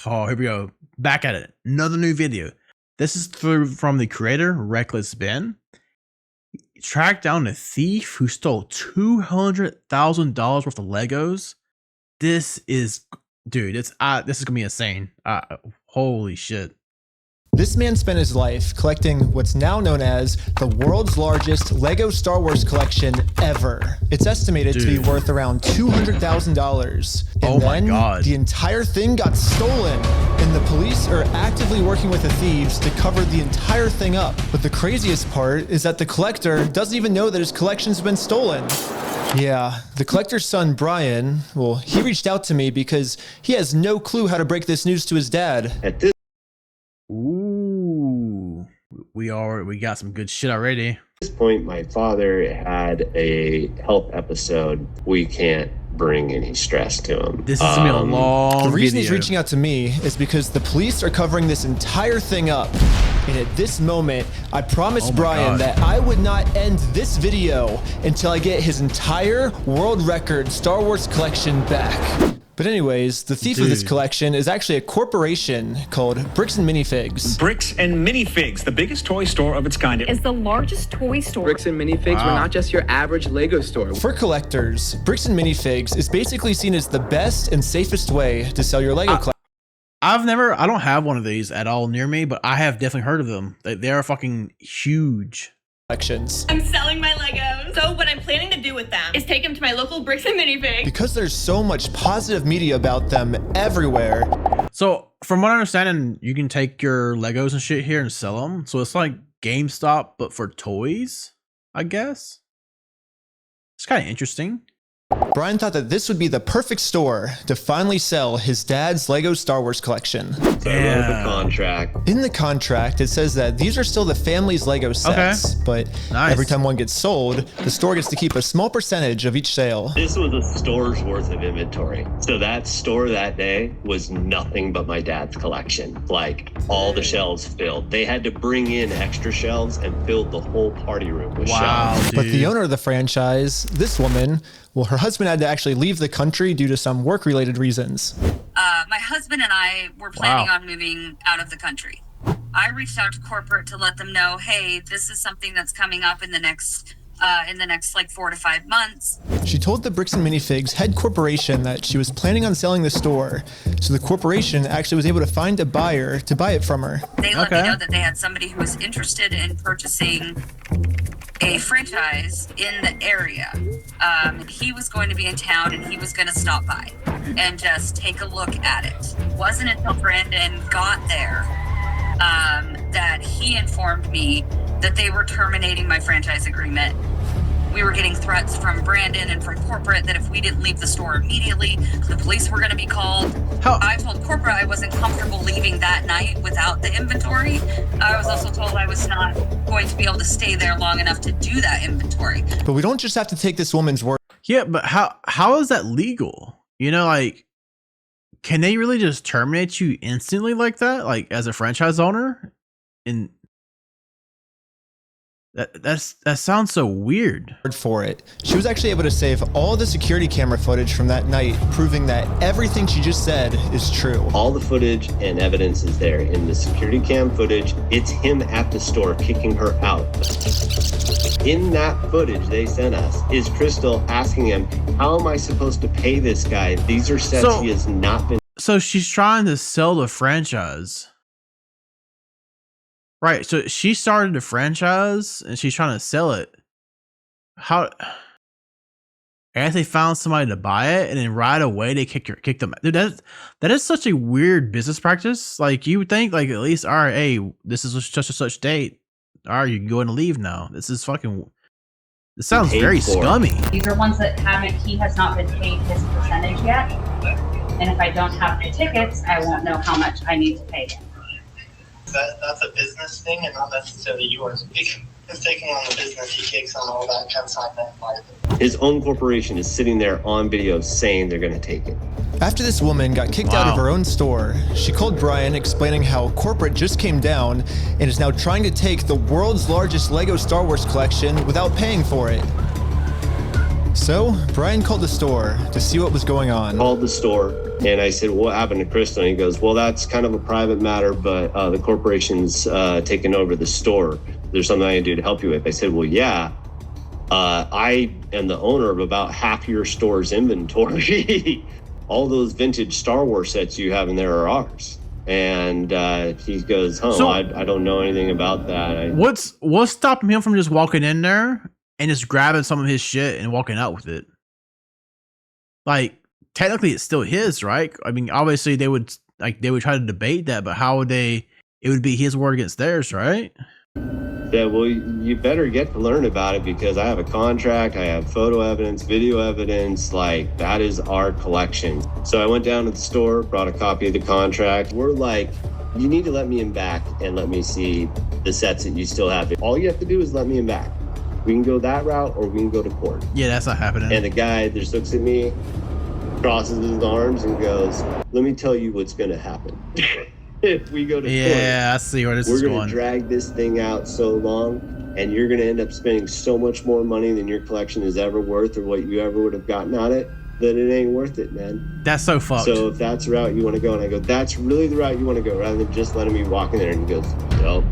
Oh, here we go. Back at it. Another new video. This is from the creator, Reckless Ben. He tracked down a thief who stole $200,000 worth of Legos. This is, dude, this is gonna be insane. Holy shit. This man spent his life collecting what's now known as the world's largest Lego Star Wars collection ever. It's estimated to be worth around $200,000. And my God. The entire thing got stolen, and the police are actively working with the thieves to cover the entire thing up. But the craziest part is that the collector doesn't even know that his collection's been stolen. Yeah, the collector's son, Brian, well, he reached out to me because he has no clue how to break this news to his dad. Ooh, we got some good shit already. At this point, my father had a health episode. We can't bring any stress to him. This is gonna be a long The reason video. he's reaching out to me is because the police are covering this entire thing up. And at this moment, I promised Brian that I would not end this video until I get his entire world record Star Wars collection back. But anyways, the thief of this collection is actually a corporation called Bricks and Minifigs. Bricks and Minifigs, the biggest toy store of its kind. Is the largest toy store. Bricks and Minifigs were not just your average Lego store. For collectors, Bricks and Minifigs is basically seen as the best and safest way to sell your Lego collection. I don't have one of these at all near me, but I have definitely heard of them. They are fucking huge. I'm selling my Legos. So what I'm planning to do with them is take them to my local Bricks and Minifigs. Because there's so much positive media about them everywhere. So from what I understand, you can take your Legos and shit here and sell them. So it's like GameStop, but for toys, I guess. It's kind of interesting. Brian thought that this would be the perfect store to finally sell his dad's Lego Star Wars collection. So I wrote the contract. In the contract, it says that these are still the family's Lego sets, but every time one gets sold, the store gets to keep a small percentage of each sale. This was a store's worth of inventory. So that store that day was nothing but my dad's collection. Like all the shelves filled. They had to bring in extra shelves and filled the whole party room with shelves. But the owner of the franchise, this woman, well, her husband had to actually leave the country due to some work-related reasons. My husband and I were planning on moving out of the country. I reached out to corporate to let them know, hey, this is something that's coming up in the next like 4 to 5 months. She told the Bricks and Minifigs head corporation that she was planning on selling the store, so the corporation actually was able to find a buyer to buy it from her. They let me know that they had somebody who was interested in purchasing a franchise in the area. He was going to be in town and he was going to stop by and just take a look at it. It wasn't until Brandon got there that he informed me that they were terminating my franchise agreement. We were getting threats from Brandon and from corporate that if we didn't leave the store immediately, the police were going to be called. I told corporate I wasn't comfortable leaving that night without the inventory. I was also told I was not going to be able to stay there long enough to do that inventory. But we don't just have to take this woman's word. Yeah, but how is that legal? You know, like, can they really just terminate you instantly like that? Like as a franchise owner? And that sounds so weird. For it. She was actually able to save all the security camera footage from that night, proving that everything she just said is true. All the footage and evidence is there in the security cam footage. It's him at the store kicking her out. In that footage they sent us is Crystal asking him, how am I supposed to pay this guy? These are sets he has not been. So she's trying to sell the franchise. Right, so she started a franchise and she's trying to sell it. How? I guess they found somebody to buy it, and then right away they kick them. Dude, that is such a weird business practice. Like you would think, like at least, all right, hey, this is such and such date. All right, you can go and leave now. This is fucking. This sounds very scummy. These are ones that he has not been paid his percentage yet, and if I don't have the tickets, I won't know how much I need to pay him. That's a business thing and not necessarily yours. He's taking on the business, he takes on all that consignment. His own corporation is sitting there on video saying they're going to take it. After this woman got kicked out of her own store, she called Brian explaining how corporate just came down and is now trying to take the world's largest Lego Star Wars collection without paying for it. So Brian called the store to see what was going on. Called the store and I said, what happened to Crystal? And he goes, well, that's kind of a private matter, but the corporation's taken over the store. There's something I can do to help you with. I said, well, yeah. I am the owner of about half your store's inventory. All those vintage Star Wars sets you have in there are ours. And he goes, so, I don't know anything about that. What's stopping him from just walking in there and just grabbing some of his shit and walking out with it? Like, technically it's still his, right? I mean, obviously they would try to debate that, but how would they? It would be his word against theirs, right? Yeah, well, you better get to learn about it because I have a contract, I have photo evidence, video evidence, like that is our collection. So I went down to the store, brought a copy of the contract. We're like, you need to let me in back and let me see the sets that you still have. All you have to do is let me in back. We can go that route or we can go to court. Yeah, that's not happening. And the guy just looks at me, crosses his arms and goes, let me tell you what's gonna happen. If we go to court, I see where this is going. We're going to drag this thing out so long, and you're going to end up spending so much more money than your collection is ever worth or what you ever would have gotten out of it, that it ain't worth it, man. That's so fucked. So if that's the route you want to go, and I go, that's really the route you want to go, rather than just letting me walk in there, and he goes, well,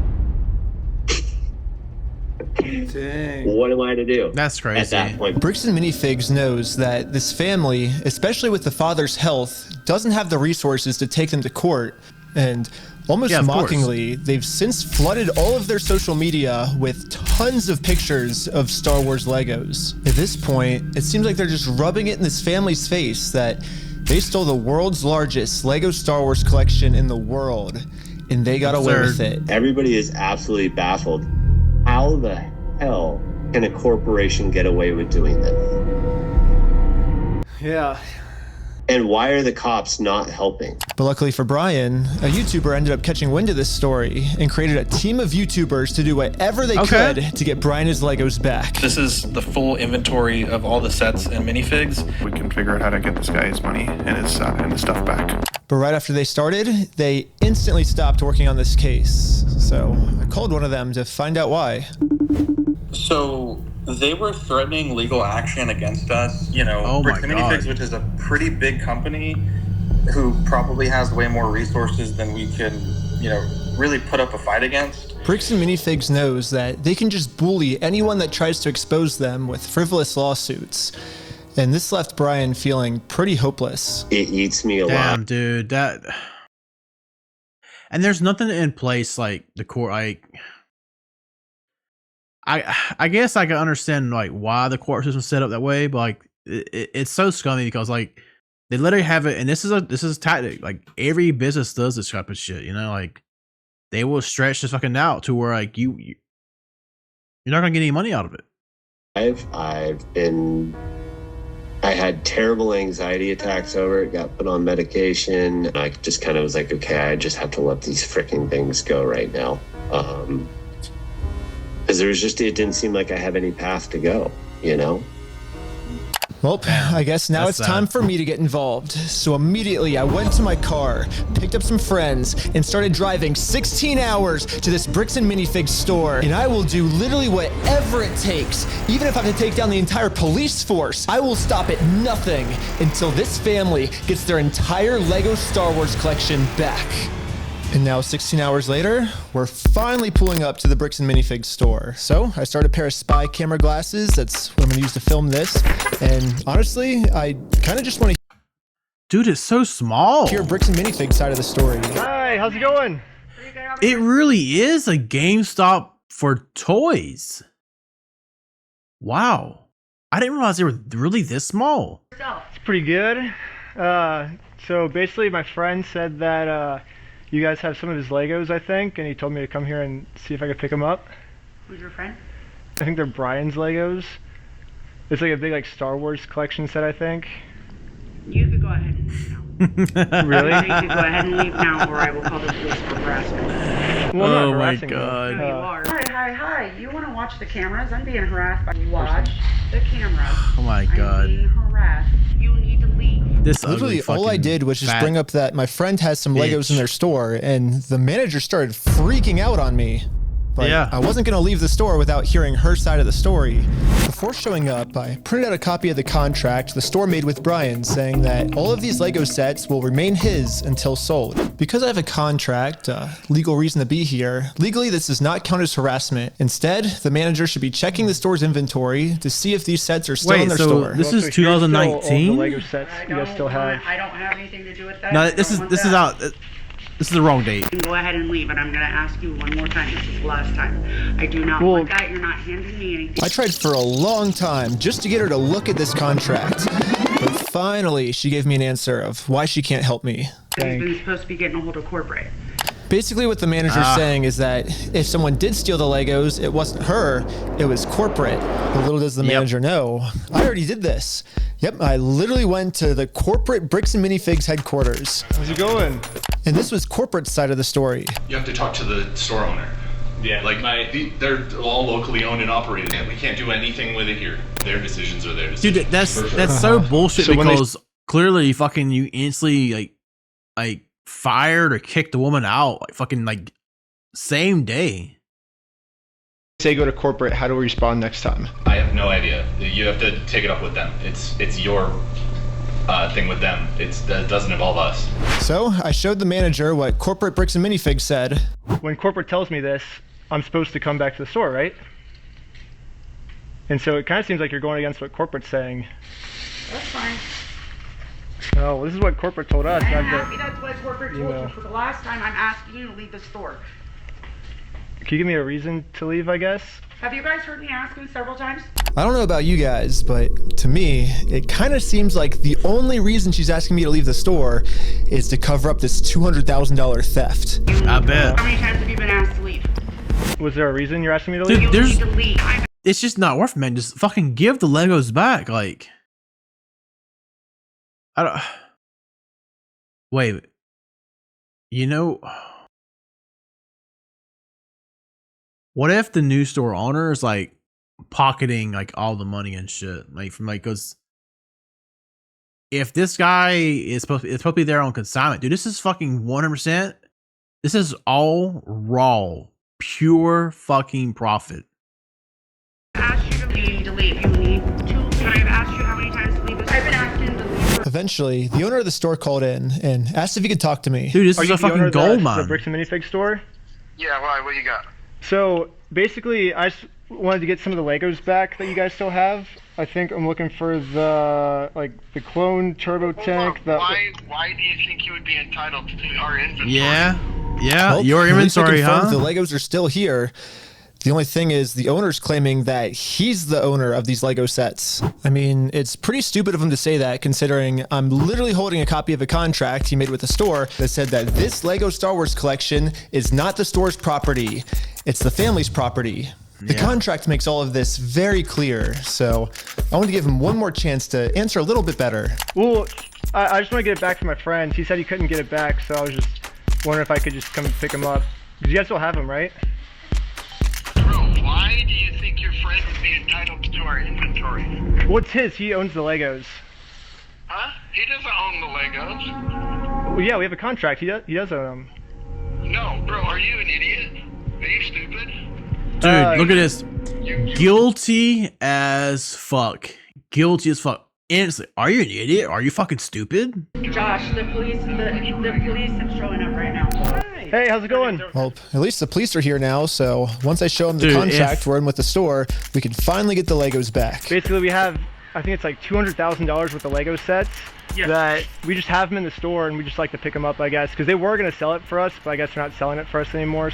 dang. What am I to do? That's crazy. At that point, Bricks and Minifigs knows that this family, especially with the father's health, doesn't have the resources to take them to court. And almost mockingly, they've since flooded all of their social media with tons of pictures of Star Wars Legos. At this point, it seems like they're just rubbing it in this family's face that they stole the world's largest Lego Star Wars collection in the world, and they got away with it. Everybody is absolutely baffled. How the hell can a corporation get away with doing that? Yeah. And why are the cops not helping? But luckily for Brian, a YouTuber ended up catching wind of this story and created a team of YouTubers to do whatever they could to get Brian his Legos back. This is the full inventory of all the sets and minifigs. We can figure out how to get this guy his money and his stuff back. But right after they started, they instantly stopped working on this case. So I called one of them to find out why. So they were threatening legal action against us. You know, Bricks and Minifigs, which is a pretty big company who probably has way more resources than we can, you know, really put up a fight against. Bricks and Minifigs knows that they can just bully anyone that tries to expose them with frivolous lawsuits. And this left Brian feeling pretty hopeless. It eats me alive. Damn, dude, that. And there's nothing in place like the court. Like, I guess I can understand like why the court system set up that way, but like it's so scummy because like they literally have it, and this is a tactic. Like every business does this type of shit, you know. Like they will stretch this fucking out to where like you're not gonna get any money out of it. I had terrible anxiety attacks over it, got put on medication. I just kind of was like, okay, I just have to let these freaking things go right now. Because it didn't seem like I have any path to go, you know? Well, I guess now it's time for me to get involved. So immediately I went to my car, picked up some friends, and started driving 16 hours to this Bricks and Minifigs store. And I will do literally whatever it takes. Even if I have to take down the entire police force, I will stop at nothing until this family gets their entire Lego Star Wars collection back. And now 16 hours later, we're finally pulling up to the Bricks and Minifigs store. So I started a pair of spy camera glasses. That's what I'm gonna use to film this. And honestly, I kind of just want to... Dude, it's so small. Hear Bricks and Minifigs side of the story. Hi, how's it going? It really is a GameStop for toys. Wow. I didn't realize they were really this small. It's pretty good. So basically my friend said that you guys have some of his Legos, I think, and he told me to come here and see if I could pick them up. Who's your friend? I think they're Brian's Legos. It's like a big like Star Wars collection set, I think. You could go ahead and leave now. Really? You could go ahead and leave now, or I will call the police for harassment. Well, oh my god. No, you are. Hi. You want to watch the cameras? I'm being harassed by... Watch the cameras. Oh my god. I'm being harassed. You need to leave. This literally all I did was just bring up that my friend has some Legos in their store, and the manager started freaking out on me. but I wasn't going to leave the store without hearing her side of the story. Before showing up, I printed out a copy of the contract the store made with Brian saying that all of these Lego sets will remain his until sold. Because I have a contract, legal reason to be here, legally this does not count as harassment. Instead, the manager should be checking the store's inventory to see if these sets are still in their store. This is 2019? All the Lego sets you guys still have. I don't have anything to do with that. No, this is out. This is the wrong date. You can go ahead and leave, and I'm going to ask you one more time. This is the last time. I do not want that. You're not handing me anything. I tried for a long time just to get her to look at this contract. But finally, she gave me an answer of why she can't help me. He's been supposed to be getting a hold of corporate. Basically what the manager's saying is that if someone did steal the Legos, it wasn't her, it was corporate. But little does the manager know, I already did this. Yep, I literally went to the corporate Bricks and Minifigs headquarters. How's it going? And this was corporate side of the story. You have to talk to the store owner. Yeah, like they're all locally owned and operated. We can't do anything with it here. Their decisions are their decisions. Dude, that's so bullshit because clearly fucking you instantly like fired or kicked the woman out like same day. Say go to corporate, how do we respond next time? I have no idea. You have to take it up with them. It's your thing with them. That doesn't involve us. So I showed the manager what corporate Bricks and Minifigs said. When corporate tells me this, I'm supposed to come back to the store, right? And so it kind of seems like you're going against what corporate's saying. That's fine. Oh, well, this is what corporate told us. I'm happy that's what corporate told you. For the last time, I'm asking you to leave the store. Can you give me a reason to leave, I guess? Have you guys heard me ask him several times? I don't know about you guys, but to me, it kind of seems like the only reason she's asking me to leave the store is to cover up this $200,000 theft. I bet. How many times have you been asked to leave? Was there a reason you're asking me to leave? Dude, You need to leave. it's just not worth it, man. Just fucking give the Legos back. Like, I don't. Wait. You know, what if the new store owner is like pocketing like all the money and shit, like from because if this guy is supposed to be there on consignment, dude, this is fucking 100%. This is all raw, pure fucking profit. I asked you to leave. You need to. I've asked you how many times to leave. I've been asking to leave. Eventually, the owner of the store called in and asked if he could talk to me. Dude, this is a fucking gold mine. The Bricks and Minifig store? Yeah, why? What you got? So basically, I just wanted to get some of the Legos back that you guys still have. I think I'm looking for the the clone turbo tank. Why do you think you would be entitled to our inventory? Yeah, Well, your at least I inventory, confirmed huh? The Legos are still here. The only thing is the owner's claiming that he's the owner of these Lego sets. I mean, it's pretty stupid of him to say that considering I'm literally holding a copy of a contract he made with the store that said that this Lego Star Wars collection is not the store's property. It's the family's property. The contract makes all of this very clear, so I want to give him one more chance to answer a little bit better. Well, I just want to get it back from my friend. He said he couldn't get it back, so I was just wondering if I could just come pick him up. Because you guys still have him, right? Why do you think your friend would be entitled to our inventory? What's his? He owns the Legos. Huh? He doesn't own the Legos. Well, yeah, we have a contract. He does own them. No, bro, are you an idiot? Are you stupid? Dude, look at this. Guilty as fuck. Guilty as fuck. Instantly. Are you an idiot? Are you fucking stupid? Josh, the police have showing up right now. Hey, how's it going? Well, at least the police are here now, so once I show them the contract we're in with the store, we can finally get the Legos back. Basically, we have, I think it's like $200,000 worth of Lego sets that we just have them in the store and we just like to pick them up, I guess, because they were going to sell it for us, but I guess they're not selling it for us anymore.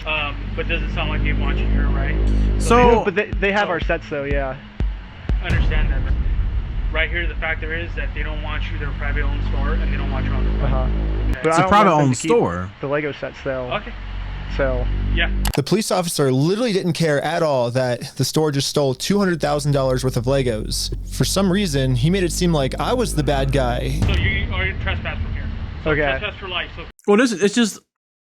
But does it sound like they want you here, right? But they have our sets though, yeah. I understand that. Right here, the factor is that they don't want you. They're a private owned store and they don't want you on the road. But it's a private owned store. The Lego sets though. Okay. So yeah. The police officer literally didn't care at all that the store just stole $200,000 worth of Legos. For some reason, he made it seem like I was the bad guy. So you are trespass from here. So okay. Trespass for life. So well,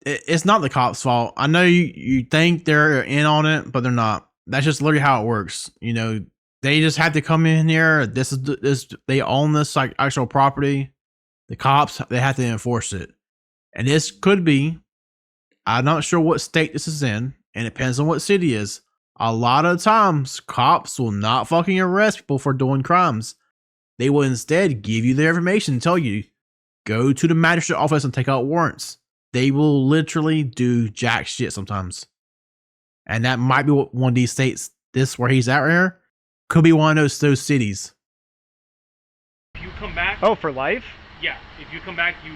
it's not the cops' fault. I know you think they're in on it, but they're not. That's just literally how it works. You know, they just had to come in here. They own this like actual property. The cops, they have to enforce it. And this could be, I'm not sure what state this is in. and it depends on what city it is. A lot of times, cops will not fucking arrest people for doing crimes. They will instead give you their information and tell you, go to the magistrate office and take out warrants. They will literally do jack shit sometimes. And that might be one of these states. This where he's at right here could be one of those cities. If you come back. Oh, for life? Yeah. If you come back, you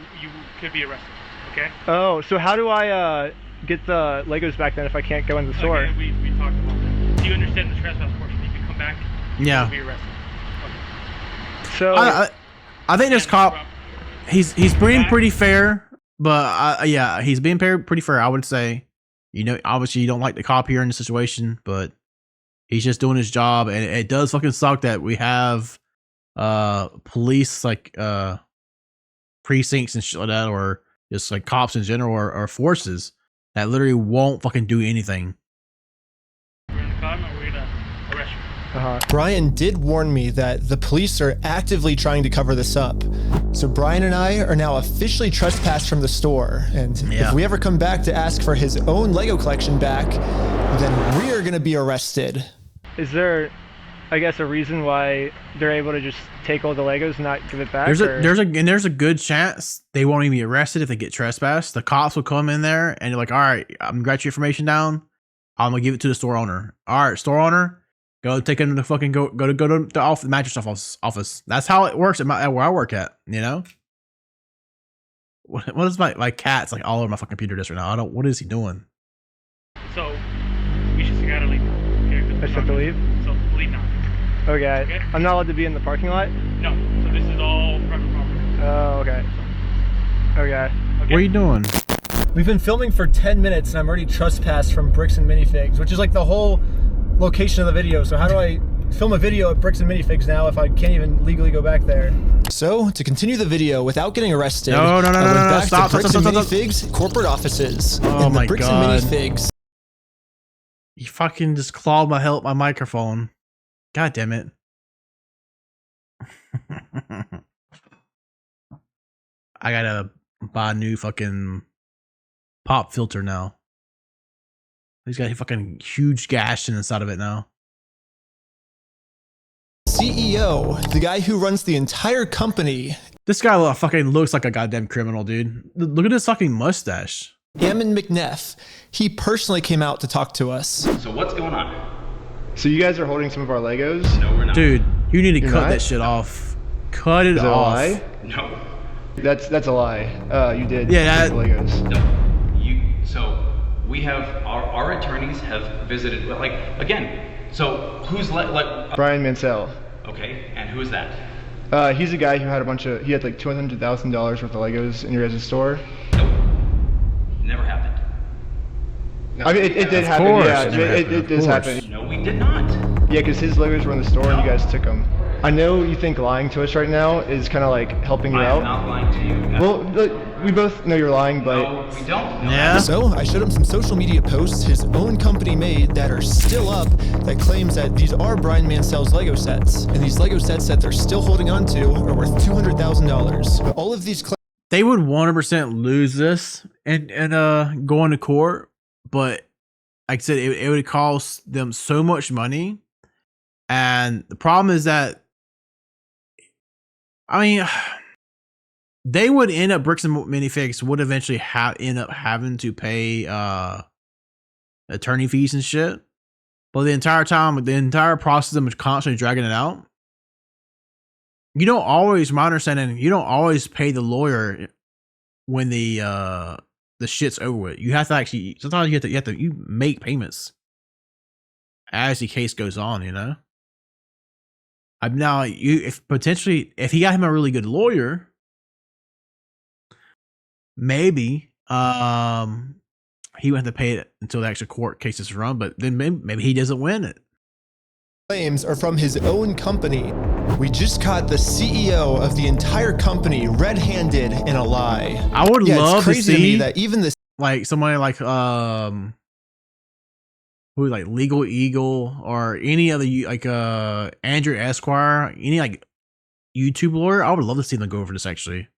could be arrested. Okay. Oh, so how do I get the Legos back then if I can't go in the store? Okay, we talked about that. Do you understand the trespass portion? If you come back, yeah, you'll be arrested. Okay. So I think this cop, he's being pretty fair, but yeah, he's being pretty fair. I would say, you know, obviously you don't like the cop here in the situation, but he's just doing his job, and it does fucking suck that we have police like precincts and shit like that, or just like cops in general, or forces that literally won't fucking do anything. Brian did warn me that the police are actively trying to cover this up. So Brian and I are now officially trespassed from the store. And if we ever come back to ask for his own Lego collection back, then we are going to be arrested. Is there, I guess, a reason why they're able to just take all the Legos and not give it back? There's a good chance they won't even be arrested if they get trespassed. The cops will come in there and they're like, all right, I'm gonna got your information down. I'm gonna give it to the store owner. All right, store owner, go take it to the fucking go to the magistrate's office. That's how it works at where I work at. You know. What is my cat's like all over my fucking computer just right now? What is he doing? So we just gotta leave. I just have to leave? So leave now. Okay. I'm not allowed to be in the parking lot? No. So this is all private property. Oh, okay. Okay. What are you doing? We've been filming for 10 minutes and I'm already trespassed from Bricks and Minifigs, which is like the whole location of the video. So how do I film a video at Bricks and Minifigs now if I can't even legally go back there? So to continue the video without getting arrested, I went back to Bricks and Minifigs corporate offices. Oh my Bricks god. and Minifigs. You fucking just clawed my microphone. God damn it. I gotta buy a new fucking pop filter now. He's got a fucking huge gash inside of it now. CEO, the guy who runs the entire company. This guy fucking looks like a goddamn criminal, dude. Look at his fucking mustache. Ammon McNeff. He personally came out to talk to us. So what's going on? So you guys are holding some of our Legos? No, we're not. Dude, you need to cut that shit off. Cut it off. Is that a lie? No. That's a lie. You did. Yeah, the Legos. No. So we have our attorneys have visited. Like again. So who's Brian Mansell. Okay, and who is that? He's a guy who had he had like $200,000 worth of Legos in your guys' store. Nope. Never happened. I mean, it did happen. Yeah, it does happen. No, we did not. Yeah, because his Legos were in the store and you guys took them. I know you think lying to us right now is kind of like helping you out. I'm not lying to you. Well, we both know you're lying, but... No, we don't. Yeah. So I showed him some social media posts his own company made that are still up that claims that these are Brian Mansell's Lego sets. And these Lego sets that they're still holding on to are worth $200,000. But all of these they would 100% lose this and go into court. But like I said, it would cost them so much money. And the problem is that, I mean, they would end up, Bricks and Minifigs would eventually end up having to pay attorney fees and shit. But the entire time, the entire process of them constantly dragging it out. You don't always, my understanding, you don't always pay the lawyer when the shit's over with. You have to actually, sometimes you make payments as the case goes on, you know? Now, if he got him a really good lawyer, maybe he would have to pay it until the actual court case is run, but then maybe he doesn't win it. Claims are from his own company. We just caught the CEO of the entire company red-handed in a lie. I would love to see that even this, like somebody like who like Legal Eagle or any other like Andrew Esquire, any like YouTube lawyer. I would love to see them go over this actually.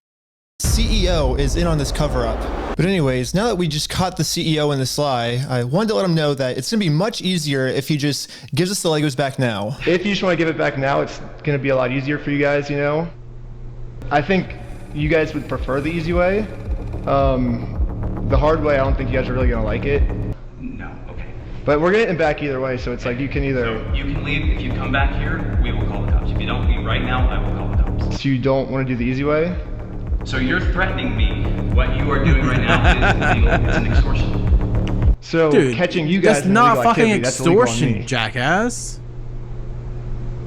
CEO is in on this cover-up. But anyways, now that we just caught the CEO in this lie, I wanted to let him know that it's going to be much easier if he just gives us the Legos back now. If you just want to give it back now, it's going to be a lot easier for you guys, you know? I think you guys would prefer the easy way. The hard way, I don't think you guys are really going to like it. No, okay. But we're getting it back either way, so it's like you can either... So you can leave. If you come back here, we will call the cops. If you don't leave right now, I will call the cops. So you don't want to do the easy way? So you're threatening me. What you are doing right now is illegal. It's an extortion. So Dude, catching you guys that's in not illegal fucking activity, that's illegal on extortion, me. jackass.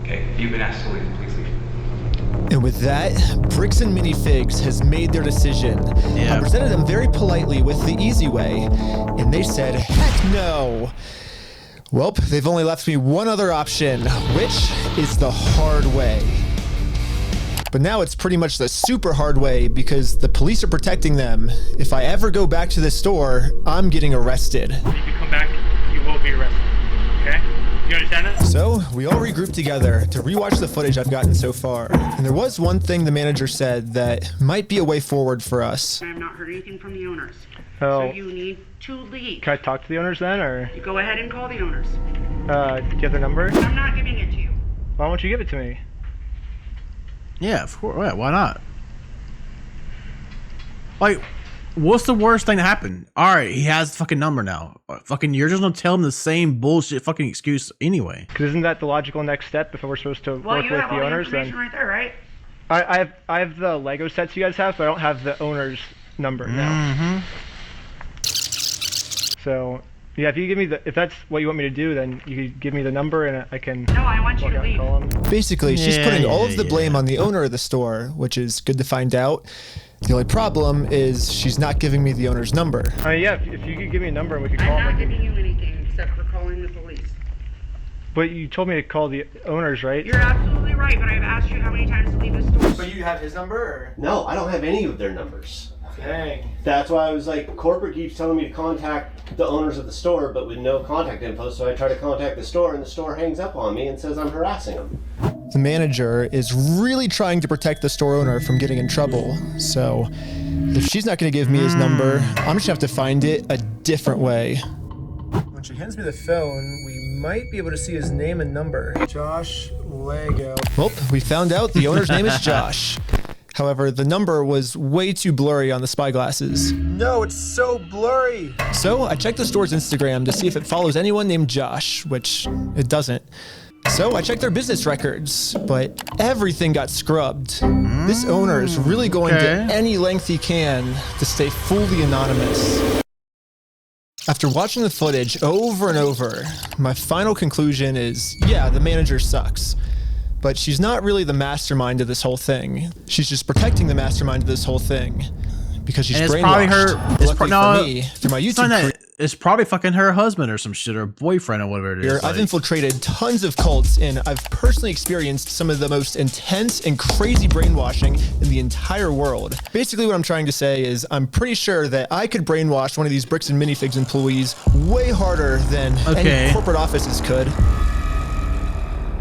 Okay, you've been asked to leave. Please leave. And with that, Bricks and Minifigs has made their decision. I presented them very politely with the easy way, and they said, heck no. Well, they've only left me one other option, which is the hard way. But now it's pretty much the super hard way because the police are protecting them. If I ever go back to this store, I'm getting arrested. If you come back, you will be arrested. Okay? You understand that? So we all regrouped together to rewatch the footage I've gotten so far. And there was one thing the manager said that might be a way forward for us. I have not heard anything from the owners. Oh. So you need to leave. Can I talk to the owners then, or? You go ahead and call the owners. Do you have their number? I'm not giving it to you. Why won't you give it to me? Yeah, of course. Yeah, why not? Like, what's the worst thing to happen? All right, he has the fucking number now. Fucking, you're just gonna tell him the same bullshit fucking excuse anyway. Because isn't that the logical next step if we're supposed to Well, work you with have the all the owners? information Then right there, right? I have the Lego sets you guys have, but I don't have the owner's number now. So yeah, if you give me if that's what you want me to do, then you could give me the number and I can. No, I want you to leave. Basically, she's putting all of the blame on the owner of the store, which is good to find out. The only problem is she's not giving me the owner's number. Yeah, if you could give me a number and we could call I'm not him. giving you anything except for calling the police. But you told me to call the owners, right? You're absolutely right, but I've asked you how many times to leave the store. But you have his number, or? No, I don't have any of their numbers. Dang. That's why I was like, corporate keeps telling me to contact the owners of the store, but with no contact info, so I try to contact the store, and the store hangs up on me and says I'm harassing them. The manager is really trying to protect the store owner from getting in trouble, so if she's not going to give me his number, I'm just going to have to find it a different way. When she hands me the phone, we might be able to see his name and number. Josh Lego. Well, we found out the owner's name is Josh. However, the number was way too blurry on the spy glasses. No, it's so blurry. So I checked the store's Instagram to see if it follows anyone named Josh, which it doesn't. So I checked their business records, but everything got scrubbed. This owner is really going to any length he can to stay fully anonymous. After watching the footage over and over, my final conclusion is, yeah, the manager sucks. But she's not really the mastermind of this whole thing. She's just protecting the mastermind of this whole thing. Because she's brainwashed. Probably her. Luckily for me, through my YouTube it's probably fucking her husband or some shit, or boyfriend or whatever it is. I've infiltrated tons of cults, and I've personally experienced some of the most intense and crazy brainwashing in the entire world. Basically, what I'm trying to say is I'm pretty sure that I could brainwash one of these Bricks and Minifigs employees way harder than any corporate offices could.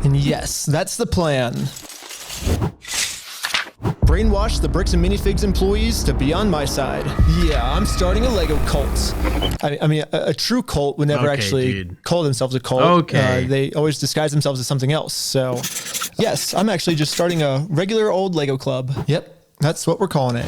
And yes, that's the plan. Brainwash the Bricks and Minifigs employees to be on my side. Yeah, I'm starting a Lego cult. I mean, a true cult would never actually call themselves a cult. They always disguise themselves as something else. So, yes, I'm actually just starting a regular old Lego club. Yep, that's what we're calling it.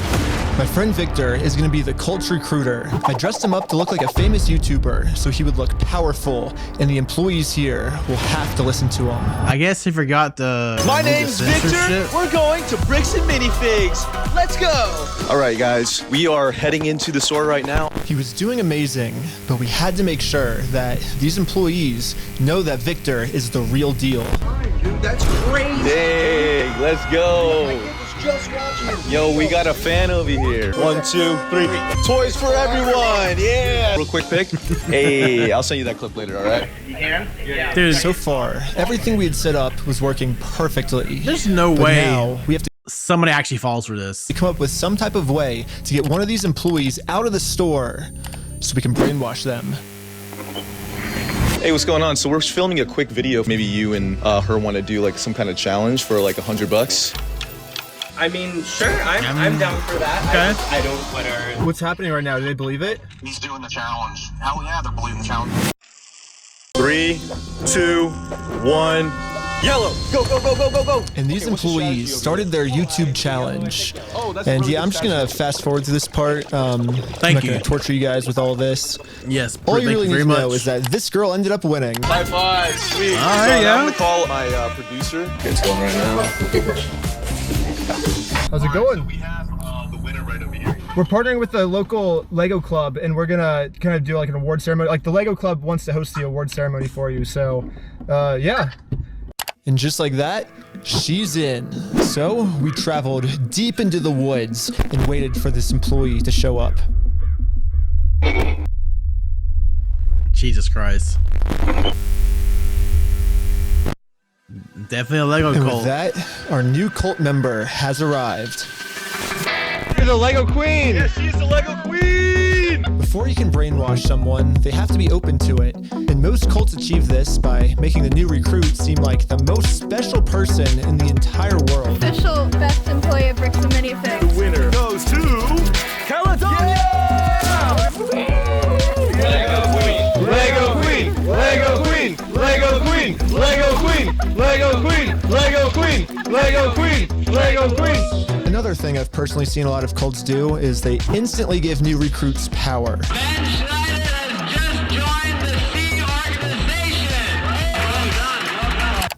My friend Victor is going to be the cult recruiter. I dressed him up to look like a famous YouTuber so he would look powerful, and the employees here will have to listen to him. I guess he forgot the. My name's Victor. We're going to Bricks and Minifigs. Let's go. All right, guys, we are heading into the store right now. He was doing amazing, but we had to make sure that these employees know that Victor is the real deal. Dude, that's crazy. Dang, let's go. Just watching. Yo, we got a fan over here. 1, 2, 3. Toys for everyone. Yeah. Real quick pic. Hey, I'll send you that clip later, all right? You can? Yeah. Dude, so far, everything we had set up was working perfectly. There's no but way now we have to somebody actually falls for this. come up with some type of way to get one of these employees out of the store so we can brainwash them. Hey, what's going on? So we're filming a quick video. Maybe you and her want to do like some kind of challenge for like $100. I mean, sure, I'm down for that. Okay. I don't Twitter. What's happening right now? Do they believe it? He's doing the challenge. Hell yeah, they're believing the challenge. 3, 2, 1. Yellow! Go, go, go, go, go, go! And these employees started their YouTube challenge. And yeah, I'm just gonna fast forward to this part. I'm not gonna torture you guys with all this. Yes, all you really need to know is that this girl ended up winning. High five, sweet. There you go. I'm gonna call my producer. It's going right now. How's it going? We have the winner right over here. We're partnering with the local Lego club, and we're gonna kind of do like an award ceremony. Like the Lego club wants to host the award ceremony for you. So, yeah. And just like that, she's in. So we traveled deep into the woods and waited for this employee to show up. Jesus Christ. Definitely a Lego And cult. with that, our new cult member has arrived. You're the Lego queen! Yes, she's the Lego queen! Before you can brainwash someone, they have to be open to it. And most cults achieve this by making the new recruit seem like the most special person in the entire world. Official best employee of Bricks and Minifigs. The winner goes to Caledonia! Lego queen! Lego queen! Lego queen! Lego queen! Lego queen! Lego queen! Lego queen! Lego queen! Lego queen! Another thing I've personally seen a lot of cults do is they instantly give new recruits power.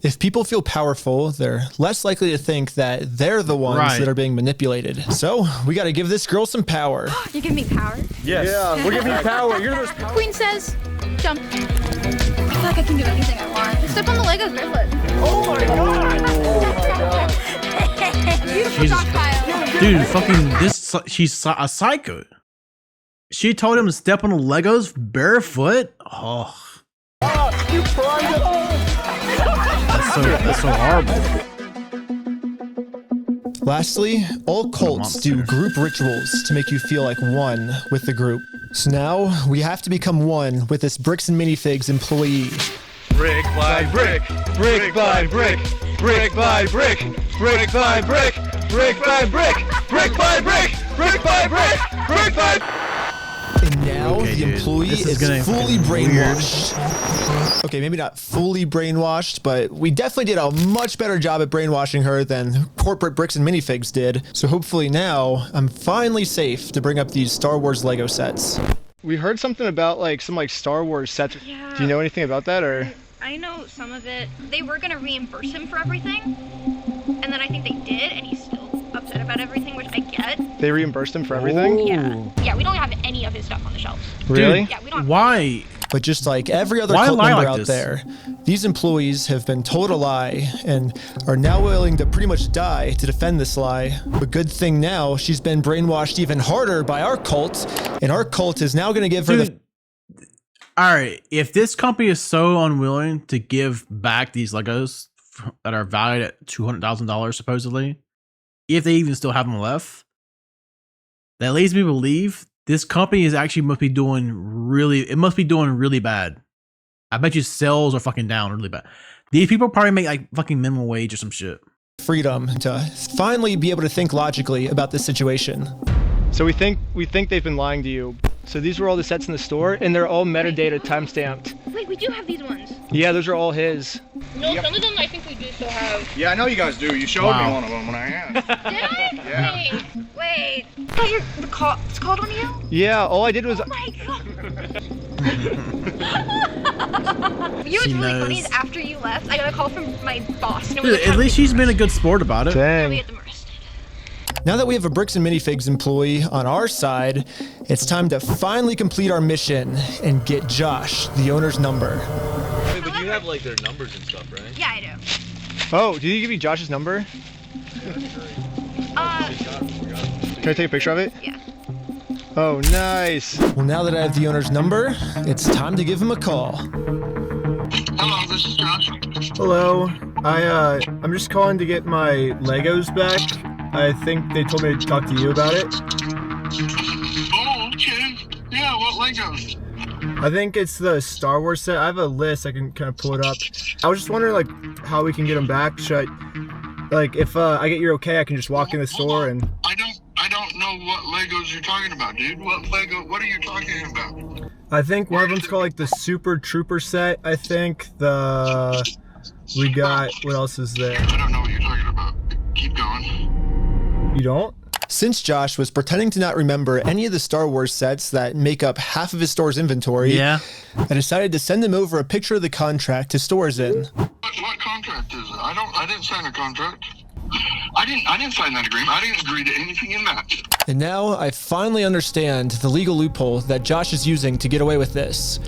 If people feel powerful, they're less likely to think that they're the ones that are being manipulated. So we got to give this girl some power. You give me power? Yes. Yeah, we're giving you power. You're the most powerful. Queen says, jump. I feel like I can do anything I want. Step on the Legos barefoot. Oh my god! Oh my god! Beautiful Jesus stockpile. Dude, fucking this, she's a psycho. She told him to step on the Legos barefoot? Oh. You primed it. That's so horrible. Lastly, all cults do group rituals to make you feel like one with the group. So now we have to become one with this Bricks and Minifigs employee. Brick by brick, brick by brick, brick by brick, brick by brick, brick by brick, brick by brick, brick by brick, brick by. And now the employee is fully brainwashed. Okay, maybe not fully brainwashed, but we definitely did a much better job at brainwashing her than corporate Bricks and Minifigs did. So hopefully now I'm finally safe to bring up these Star Wars Lego sets. We heard something about like some Star Wars sets. Yeah. Do you know anything about that or? I know some of it. They were gonna reimburse him for everything, and then I think they did, and he's still upset about everything, which I get. They reimbursed him for everything? Yeah, we don't have any of his stuff on the shelves. Really? Yeah, we don't. Why? But just like every other cult member out there, these employees have been told a lie and are now willing to pretty much die to defend this lie. But good thing now she's been brainwashed even harder by our cult, and our cult is now going to give her the. All right, if this company is so unwilling to give back these Legos that are valued at $200,000 supposedly, if they even still have them left, that leads me to believe this company is actually must be doing really bad. I bet you sales are fucking down really bad. These people probably make like fucking minimum wage or some shit. Freedom to finally be able to think logically about this situation. So we think they've been lying to you. So these were all the sets in the store, and they're all metadata timestamped. Wait, we do have these ones. Yeah, those are all his. No, some of them I think we do still have. Yeah, I know you guys do. You showed me one of them when I asked. Did I? Yeah. Wait. I thought it's called on you? Yeah, all I did was. Oh my god. You know what's really funny is after you left, I got a call from my boss. And Dude, at least she's been a good sport about it. Dang. Now that we have a Bricks and Minifigs employee on our side, it's time to finally complete our mission and get Josh, the owner's number. Wait, but you have like their numbers and stuff, right? Yeah, I do. Oh, did he give you Josh's number? Can I take a picture of it? Yeah. Oh, nice. Well, now that I have the owner's number, it's time to give him a call. Hello, this is Josh. Hello. I'm just calling to get my Legos back. I think they told me to talk to you about it. Oh, okay. Yeah, what Legos? I think it's the Star Wars set. I have a list. I can kind of pull it up. I was just wondering, like, how we can get them back. Like, if I get your okay, I can just walk in the store and... I don't know what Legos you're talking about, dude. What are you talking about? I think one of them's called, like, the Super Trooper set, I think. We got... What else is there? I don't know what you're talking about. Keep going. You don't? Since Josh was pretending to not remember any of the Star Wars sets that make up half of his store's inventory, I decided to send him over a picture of the contract his store is in. What contract is it? I didn't sign a contract. I didn't sign that agreement. I didn't agree to anything in that. And now I finally understand the legal loophole that Josh is using to get away with this.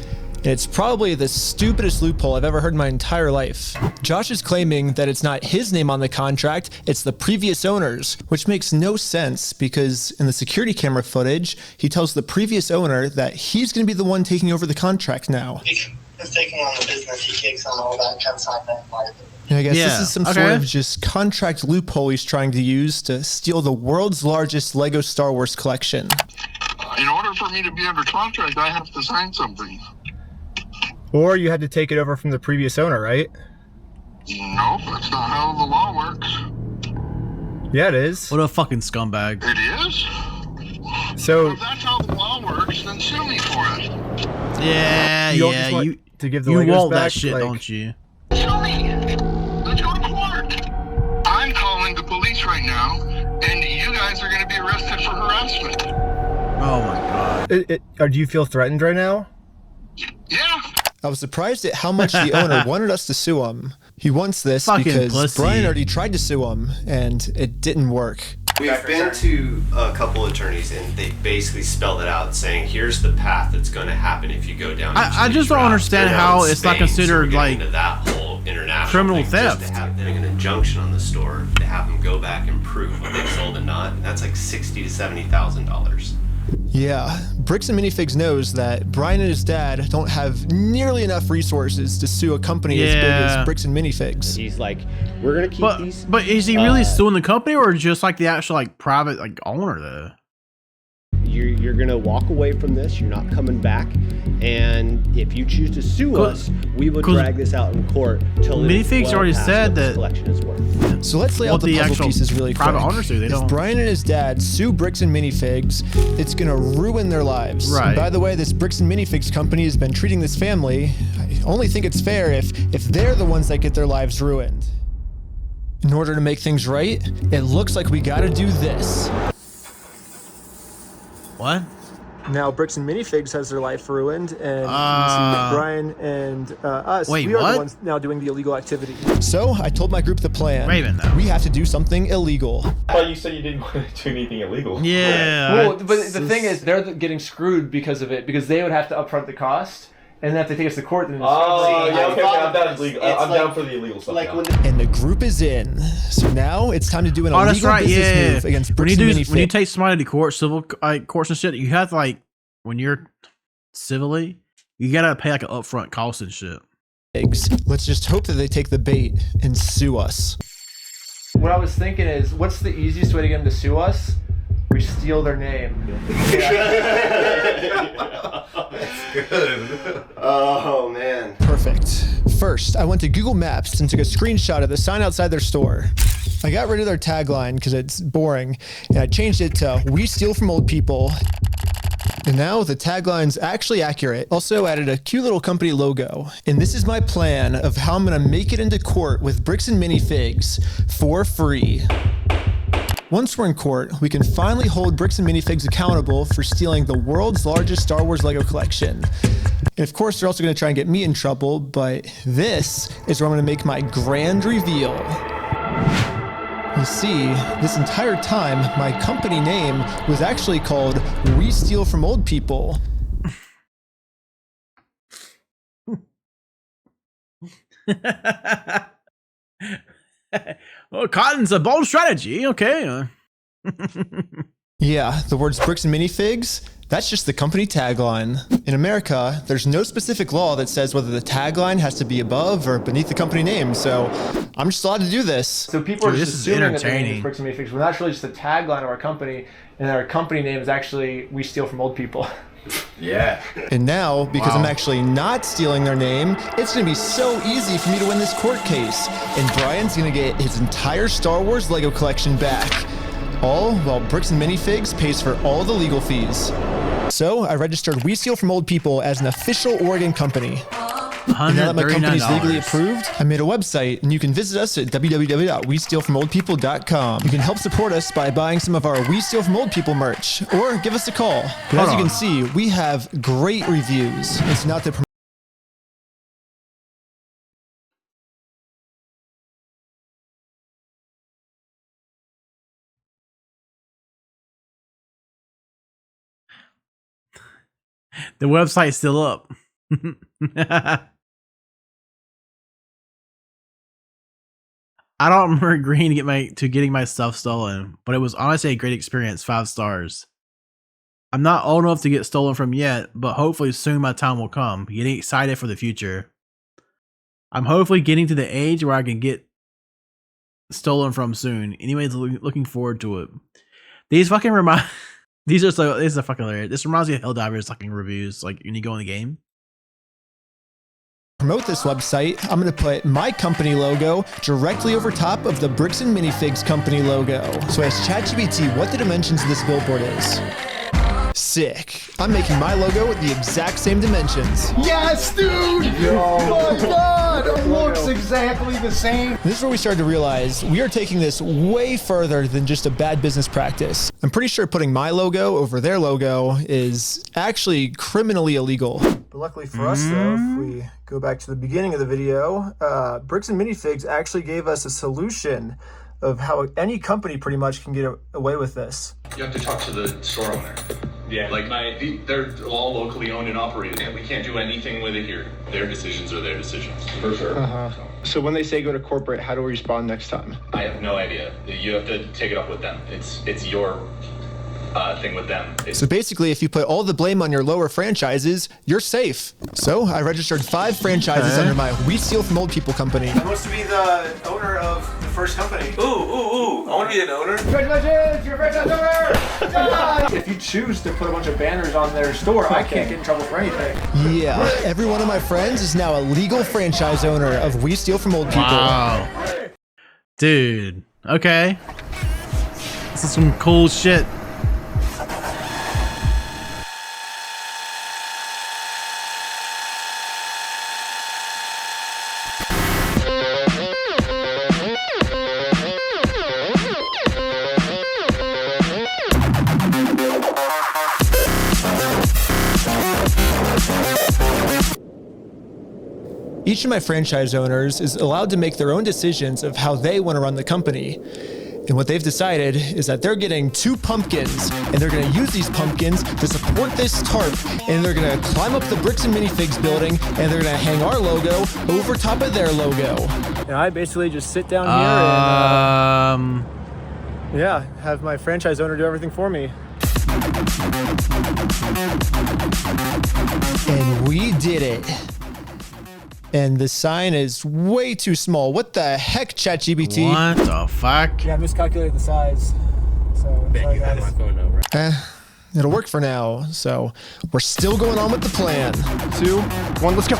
And it's probably the stupidest loophole I've ever heard in my entire life. Josh is claiming that it's not his name on the contract, it's the previous owner's, which makes no sense because in the security camera footage, he tells the previous owner that he's going to be the one taking over the contract now. He's taking on the business, he takes on all that consignment liability. And I guess this is some sort of just contract loophole he's trying to use to steal the world's largest Lego Star Wars collection. In order for me to be under contract, I have to sign something. Or you had to take it over from the previous owner, right? No, that's not how the law works. Yeah, it is. What a fucking scumbag. It is? So if that's how the law works, then sue me for it. Yeah, you to give the you Legos want back, that shit, like, don't you? Sue me. Let's go to court. I'm calling the police right now, and you guys are going to be arrested for harassment. Oh my god. Or do you feel threatened right now? Yeah. I was surprised at how much the owner wanted us to sue him. He wants this Fucking because pussy. Brian already tried to sue him, and it didn't work. We've been to a couple attorneys, and they basically spelled it out, saying here's the path that's going to happen if you go down. I just don't understand how it's not considered like that whole international criminal thing, theft. Just to have an injunction on the store to have them go back and prove what they sold and not. And that's like $60,000 to $70,000. Yeah, Bricks and Minifigs knows that Brian and his dad don't have nearly enough resources to sue a company as big as Bricks and Minifigs. He's like, we're gonna keep these. But is he really suing the company or just like the actual like private like owner though? You're gonna walk away from this. You're not coming back. And if you choose to sue us, we will drag this out in court till Minifigs already said that collection is worth. So let's lay out the puzzle pieces really quick. Private owners do. They don't. If Brian and his dad sue Bricks and Minifigs, it's gonna ruin their lives. Right. And by the way, this Bricks and Minifigs company has been treating this family. I only think it's fair if they're the ones that get their lives ruined. In order to make things right, it looks like we gotta do this. What? Now Bricks and Minifigs has their life ruined, and Brian and us, we are the ones now doing the illegal activity. So I told my group the plan. Raven, though. We have to do something illegal. I thought you said you didn't want to do anything illegal. Yeah. Well, but the thing is, they're getting screwed because of it, because they would have to upfront the cost, and then if they take us to court, then it's I'm down for the illegal stuff. And the group is in. So now it's time to do an illegal business move against Bricks and Minifigs. When you take somebody to court, civil courts and shit, you have to like when you're civilly, you gotta pay like an upfront cost and shit. Let's just hope that they take the bait and sue us. What I was thinking is, what's the easiest way to get them to sue us? We steal their name. That's good. Oh man. Perfect. First, I went to Google Maps and took a screenshot of the sign outside their store. I got rid of their tagline because it's boring, and I changed it to "We steal from old people." And now the tagline's actually accurate. Also added a cute little company logo. And this is my plan of how I'm gonna make it into court with Bricks and Minifigs for free. Once we're in court, we can finally hold Bricks and Minifigs accountable for stealing the world's largest Star Wars Lego collection. And of course, they're also gonna try and get me in trouble, but this is where I'm gonna make my grand reveal. You see, this entire time, my company name was actually called We Steal From Old People. Well, Cotton's a bold strategy. Okay. Yeah, the words Bricks and Minifigs, that's just the company tagline. In America, there's no specific law that says whether the tagline has to be above or beneath the company name, so I'm just allowed to do this. So people are just assuming that the name is Bricks and Minifigs, but that's really just the tagline of our company, and our company name is actually We Steal From Old People. Yeah. And now, because I'm Wow. actually not stealing their name, it's gonna be so easy for me to win this court case. And Brian's gonna get his entire Star Wars Lego collection back. All while Bricks and Minifigs pays for all the legal fees. So I registered We Steal From Old People as an official Oregon company. And now that my company's legally approved, I made a website, and you can visit us at www.westealfromoldpeople.com. You can help support us by buying some of our We Steal From Old People merch, or give us a call. But as you can see, we have great reviews. It's not the The website's still up. I don't remember agreeing to getting my stuff stolen, but it was honestly a great experience. 5 stars. I'm not old enough to get stolen from yet, but hopefully soon my time will come. Getting excited for the future. I'm hopefully getting to the age where I can get stolen from soon. Anyways, looking forward to it. These fucking remind. These are fucking hilarious. This reminds me of Helldivers fucking reviews, like when you go in the game. promote this website, I'm going to put my company logo directly over top of the Bricks and Minifigs company logo. So I asked ChatGPT what the dimensions of this billboard is. Sick. I'm making my logo with the exact same dimensions. Yes, dude! Oh my god! It looks exactly the same. This is where we started to realize we are taking this way further than just a bad business practice. I'm pretty sure putting my logo over their logo is actually criminally illegal. But luckily for us, though, if we go back to the beginning of the video, Bricks and Minifigs actually gave us a solution of how any company pretty much can get away with this. You have to talk to the store owner. Yeah, like they're all locally owned and operated, and we can't do anything with it here. Their decisions are their decisions. For sure. So when they say go to corporate, how do we respond next time? I have no idea. You have to take it up with them. It's your thing with them. So basically, if you put all the blame on your lower franchises, you're safe. So I registered 5 franchises under my We Steal From Old People company. I'm supposed to be the owner of the first company. Ooh, I want to be an owner. Congratulations, you're a franchise owner! If you choose to put a bunch of banners on their store, I can't get in trouble for anything. Yeah, every one of my friends is now a legal franchise owner of We Steal From Old People. Wow. Dude, okay. This is some cool shit. Each of my franchise owners is allowed to make their own decisions of how they want to run the company. And what they've decided is that they're getting 2 pumpkins, and they're going to use these pumpkins to support this tarp, and they're going to climb up the Bricks and Minifigs building, and they're going to hang our logo over top of their logo. And I basically just sit down here and yeah, have my franchise owner do everything for me. And we did it. And the sign is way too small. What the heck, ChatGPT? What the fuck? Yeah, I miscalculated the size. So, sorry, guys. It'll work for now. So, we're still going on with the plan. 2, 1, let's go.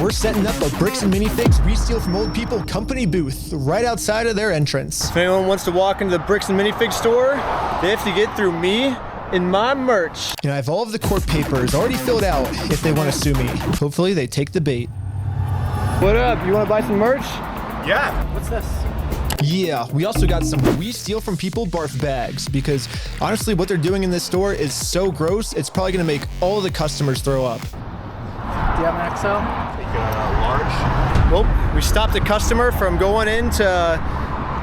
We're setting up a Bricks and Minifigs We Steal From Old People company booth right outside of their entrance. If anyone wants to walk into the Bricks and Minifigs store, they have to get through me and my merch. You know, I have all of the court papers already filled out if they want to sue me. Hopefully, they take the bait. What up? You want to buy some merch? Yeah. What's this? Yeah, we also got some We Steal From People barf bags because honestly, what they're doing in this store is so gross, it's probably going to make all the customers throw up. Do you have an XL? Large. Well, we stopped a customer from going into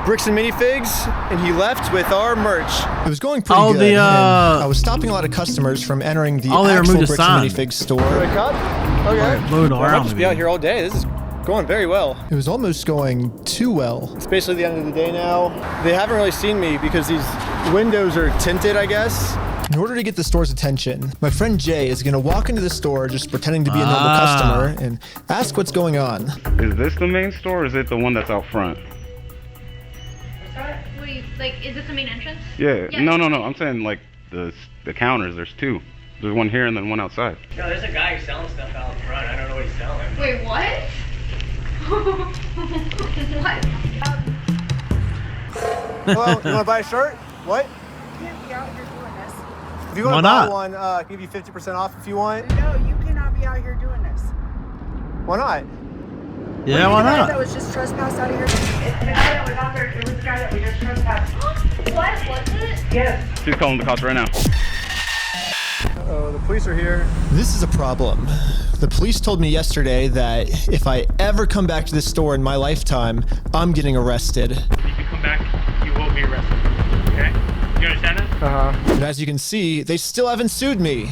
Bricks and Minifigs, and he left with our merch. It was going pretty good. I was stopping a lot of customers from entering the actual Bricks and Minifigs store. Wake up. Okay. Moving I might around. just be out here all day. This is going very well. It was almost going too well. It's basically the end of the day now. They haven't really seen me because these windows are tinted, I guess. In order to get the store's attention, my friend Jay is going to walk into the store just pretending to be a normal customer and ask what's going on. Is this the main store or is it the one that's out front? Wait, like, is this the main entrance? Yeah. No. I'm saying like the counters, there's 2. There's one here and then one outside. No, there's a guy selling stuff out front. I don't know what he's selling. Wait, what? What? Hello, you want to buy a shirt? What? You can't be out here doing this. If you want to buy one, I'll give you 50% off if you want. No, you cannot be out here doing this. Why not? Yeah, why The guy not? that was just trespassed out of here. It's the guy that was out there. It was the guy that we just trespassed. What was it? Yes. She's calling the cops right now. Uh-oh, the police are here. This is a problem. The police told me yesterday that if I ever come back to this store in my lifetime, I'm getting arrested. If you come back, you will be arrested. Okay? You understand that? And as you can see, they still haven't sued me.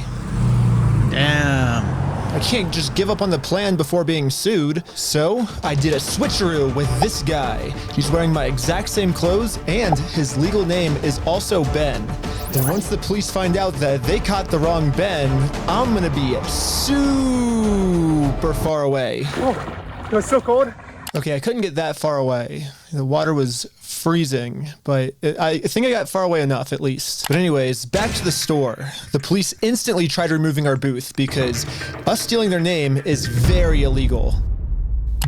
Damn. I can't just give up on the plan before being sued. So I did a switcheroo with this guy. He's wearing my exact same clothes and his legal name is also Ben. And once the police find out that they caught the wrong Ben, I'm gonna be super far away. Oh, it was so cold. Okay, I couldn't get that far away. The water was freezing, but I think I got far away enough at least. But anyways, back to the store. The police instantly tried removing our booth because us stealing their name is very illegal.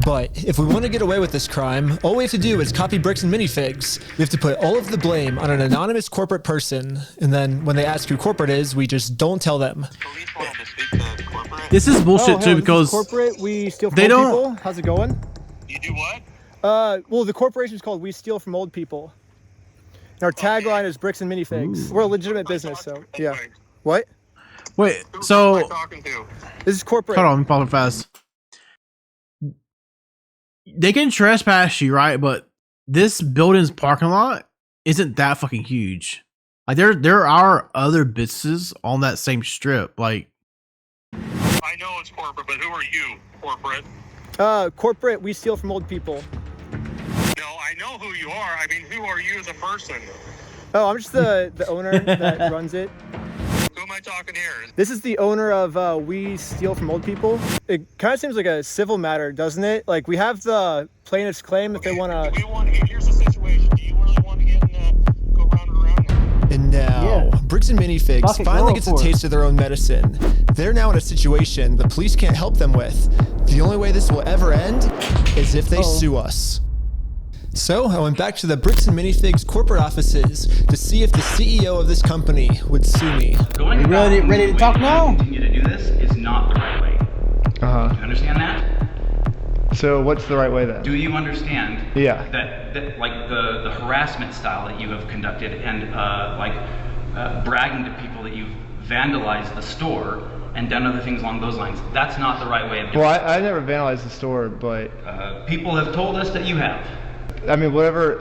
But if we want to get away with this crime, all we have to do is copy bricks and minifigs. We have to put all of the blame on an anonymous corporate person, and then when they ask who corporate is, we just don't tell them. This is bullshit too this is because corporate, we steal from they old don't. people. How's it going? You do what? Well, the corporation is called We Steal From Old People. And our tagline is bricks and minifigs. We're a legitimate business, so yeah. What? Wait, so This is corporate. hold on, let me pause it fast. They can trespass you, right? But this building's parking lot isn't that fucking huge. Like there are other businesses on that same strip. Like I know it's corporate, but who are you, corporate? Corporate, we steal from old people. No, I know who you are. I mean, who are you as a person? Oh, I'm just the owner that runs it. Who am I talking here? This is the owner of We Steal From Old People. It kind of seems like a civil matter, doesn't it? Like, we have the plaintiff's claim if they want to... Here's the situation. Do you really want to get in go round and around? And now, Bricks and Minifigs finally gets a taste of their own medicine. They're now in a situation the police can't help them with. The only way this will ever end is if they sue us. So I went back to the Bricks and Minifigs corporate offices to see if the CEO of this company would sue me. Going about ready to talk now? Continue to do this is not the right way. Do you understand that? So what's the right way then? Do you understand? Yeah. That like the harassment style that you have conducted and bragging to people that you've vandalized the store and done other things along those lines. That's not the right way of doing Well, it. I never vandalized the store, but people have told us that you have. I mean, whatever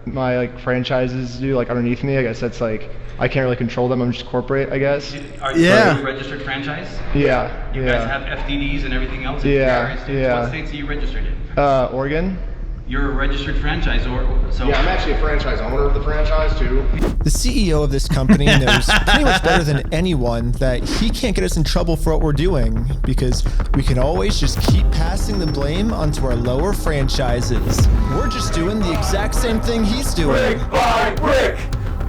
my franchises do underneath me, I guess that's I can't really control them. I'm just corporate, I guess. Are you a registered franchise? Yeah. You guys have FDDs and everything else? Yeah. What states are you registered in? Oregon. You're a registered franchisor, so... Yeah, I'm actually a franchise owner of the franchise, too. The CEO of this company knows pretty much better than anyone that he can't get us in trouble for what we're doing because we can always just keep passing the blame onto our lower franchises. We're just doing the exact same thing he's doing. Brick by brick!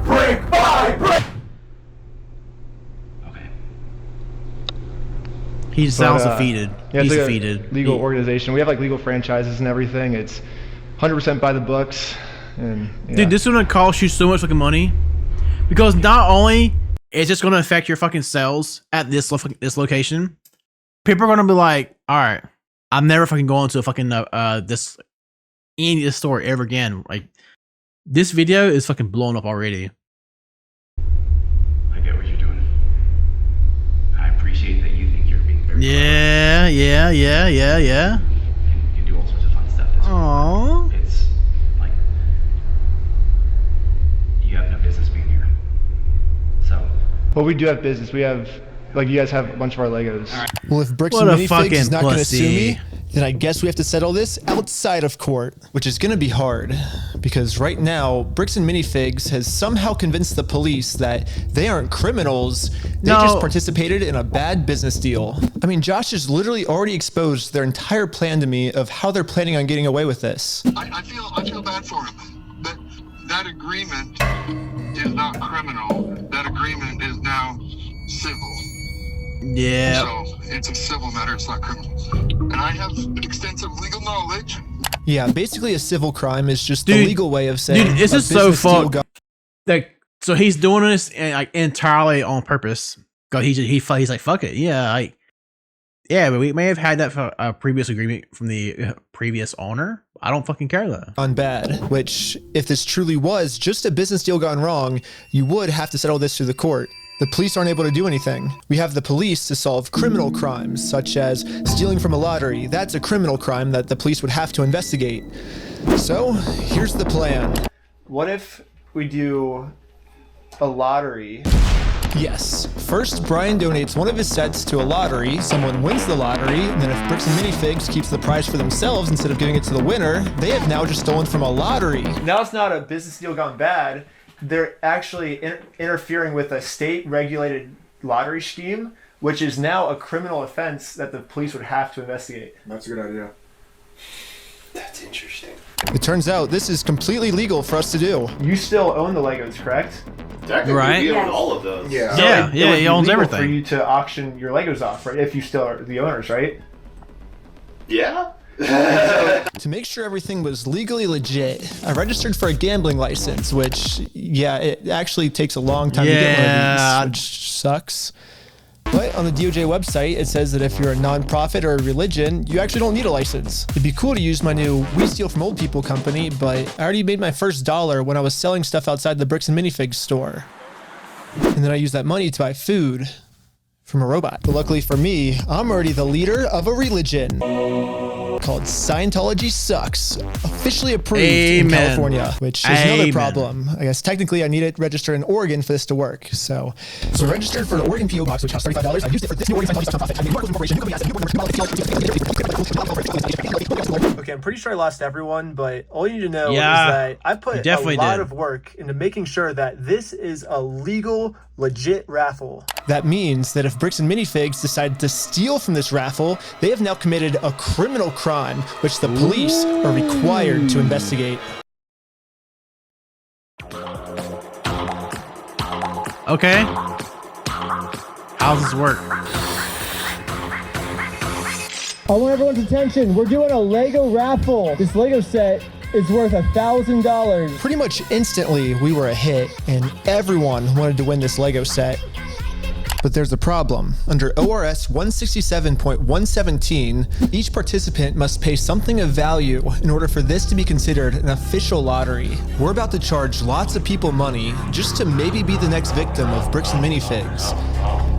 Brick by brick! He sounds defeated. Yeah, He's it's defeated. Legal organization. We have legal franchises and everything. It's 100% by the books. And yeah. Dude, this is gonna cost you so much fucking money because not only is just gonna affect your fucking sales at this location, people are gonna be like, all right, I'm never fucking going to a fucking this store ever again. Like, this video is fucking blown up already. I get what you're doing. I appreciate that you think you're being very Yeah. You can do all sorts of fun stuff. Aww. It's like you have no business being here. So. Well, we do have business. We have you guys have a bunch of our Legos. Well, if Bricks and Minifigs is not going to sue me, then I guess we have to settle this outside of court, which is going to be hard because right now, Bricks and Minifigs has somehow convinced the police that they aren't criminals. They just participated in a bad business deal. I mean, Josh has literally already exposed their entire plan to me of how they're planning on getting away with this. I feel bad for him. That agreement is not criminal. That agreement is now civil. Yeah. So it's a civil matter, it's not criminal. And I have extensive legal knowledge. Yeah, basically a civil crime is just the legal way of saying. Dude, this is so fucked. Like, so he's doing this like entirely on purpose. Cause he's like, fuck it, yeah, but we may have had that for a previous agreement from the previous owner. I don't fucking care though. On bad, which if this truly was just a business deal gone wrong, you would have to settle this through the court. The police aren't able to do anything. We have the police to solve criminal crimes, such as stealing from a lottery. That's a criminal crime that the police would have to investigate. So, here's the plan. What if we do a lottery? Yes. First, Brian donates one of his sets to a lottery, someone wins the lottery, and then if Bricks and Minifigs keeps the prize for themselves instead of giving it to the winner, they have now just stolen from a lottery. Now it's not a business deal gone bad. They're actually interfering with a state-regulated lottery scheme, which is now a criminal offense that the police would have to investigate. That's a good idea. That's interesting. It turns out this is completely legal for us to do. You still own the Legos, correct? Technically, Right. we own all of those. Yeah. Yeah, it would he be owns legal everything. for you to auction your Legos off, right? If you still are the owners, right? Yeah. To make sure everything was legally legit, I registered for a gambling license, which, yeah, it actually takes a long time to get one of these, which sucks. But on the DOJ website, it says that if you're a nonprofit or a religion, you actually don't need a license. It'd be cool to use my new We Steal From Old People company, but I already made my first dollar when I was selling stuff outside the Bricks and Minifigs store. And then I used that money to buy food from a robot. But luckily for me, I'm already the leader of a religion called Scientology Sucks, officially approved in California, which is another problem. I guess technically I need it registered in Oregon for this to work. So registered for an Oregon PO box, which costs $35. I used it for this new Oregon Scientology nonprofit. I made Marcos Corporation. Okay, I'm pretty sure I lost everyone, but all you need to know is that I put a lot of work into making sure that this is a legal, legit raffle. That means that if Bricks and Minifigs decide to steal from this raffle, they have now committed a criminal crime, which the police are required to investigate. Okay. How does this work? I want everyone's attention. We're doing a Lego raffle. This Lego set is worth $1,000. Pretty much instantly, we were a hit, and everyone wanted to win this Lego set. But there's a problem. Under ORS 167.117, each participant must pay something of value in order for this to be considered an official lottery. We're about to charge lots of people money just to maybe be the next victim of Bricks and Minifigs.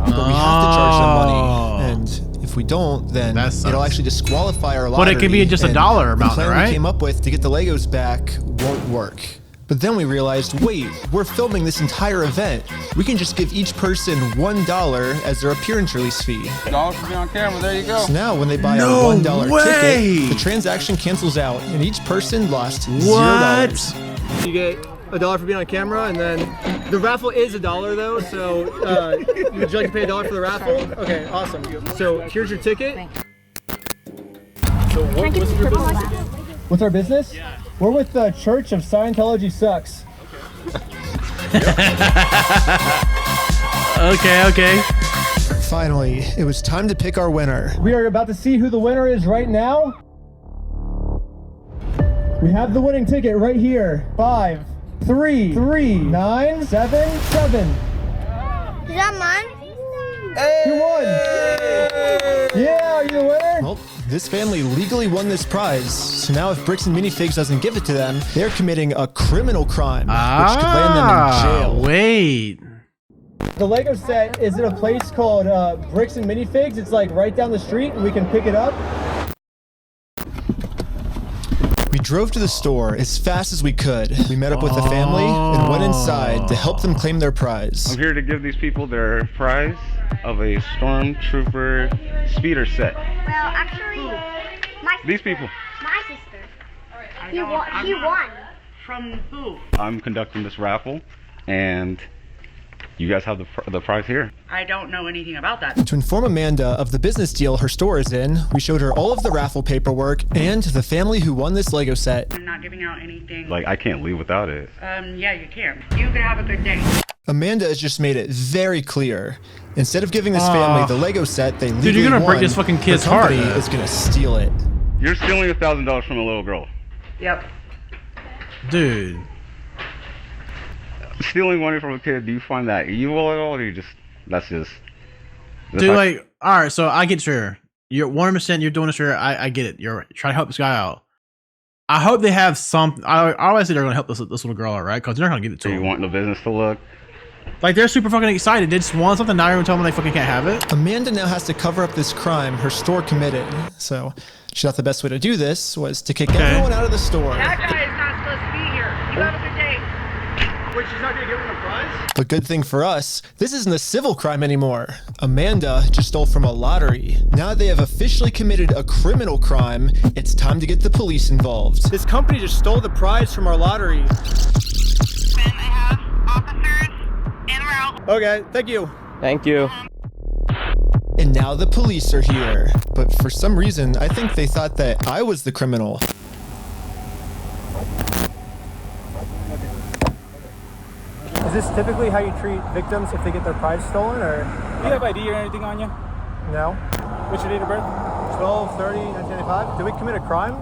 But we have to charge them money, and if we don't, then it'll actually disqualify our lottery. But it could be just a dollar amount, the plan right? we came up with to get the Legos back won't work. But then we realized, wait, we're filming this entire event. We can just give each person $1 as their appearance release fee. $1 for being on camera, there you go. So now when they buy a $1 ticket, the transaction cancels out and each person lost $0. You get $1 for being on camera, and then the raffle is $1 though, so would you like to pay $1 for the raffle? Okay, awesome. So here's your ticket. So what's your business? What's our business? Yeah. We're with the Church of Scientology Sucks. Okay. Finally, it was time to pick our winner. We are about to see who the winner is right now. We have the winning ticket right here. 5, 3, 3, 9, 7, 7. Is that mine? Hey! You won! Yeah, are you the winner? Well, this family legally won this prize, so now if Bricks and Minifigs doesn't give it to them, they're committing a criminal crime, which could land them in jail. Wait. The Lego set is at a place called Bricks and Minifigs. It's like right down the street, and we can pick it up. We drove to the store as fast as we could. We met up with the family and went inside to help them claim their prize. I'm here to give these people their prize of a Stormtrooper speeder set. Well, actually, These people. my sister. He won. From who? I'm conducting this raffle, and you guys have the prize here. I don't know anything about that. To inform Amanda of the business deal her store is in, we showed her all of the raffle paperwork and the family who won this Lego set. I'm not giving out anything. Like, I can't leave without it. Yeah, you can. You can have a good day. Amanda has just made it very clear. Instead of giving this family the Lego set they legally Dude, you're gonna break won, this fucking kid's the company heart. is gonna steal it. You're stealing $1,000 from a little girl. Yep. Dude. Stealing money from a kid, do you find that evil at all, or you just that's Dude, like, all right, so I get sure you're 100%. You're doing this for. I get it. You're trying to help this guy out. I hope they have some. I always say they're gonna help this little girl out, right? Because they're not gonna give it to you him. want the business to look like they're super fucking excited. They just want something. Now you're gonna tell them they fucking can't have it. Amanda now has to cover up this crime her store committed. So she thought the best way to do this was to kick everyone out of the store. That guy is not supposed to be here. You have a good day. Wait, she's not gonna give him a prize? But good thing for us, this isn't a civil crime anymore. Amanda just stole from a lottery. Now that they have officially committed a criminal crime, it's time to get the police involved. This company just stole the prize from our lottery. Okay, thank you. Thank you. And now the police are here. But for some reason, I think they thought that I was the criminal. Is this typically how you treat victims if they get their prize stolen, or? Do you have ID or anything on you? No. What's your date of birth? 12/30/1995. Did we commit a crime?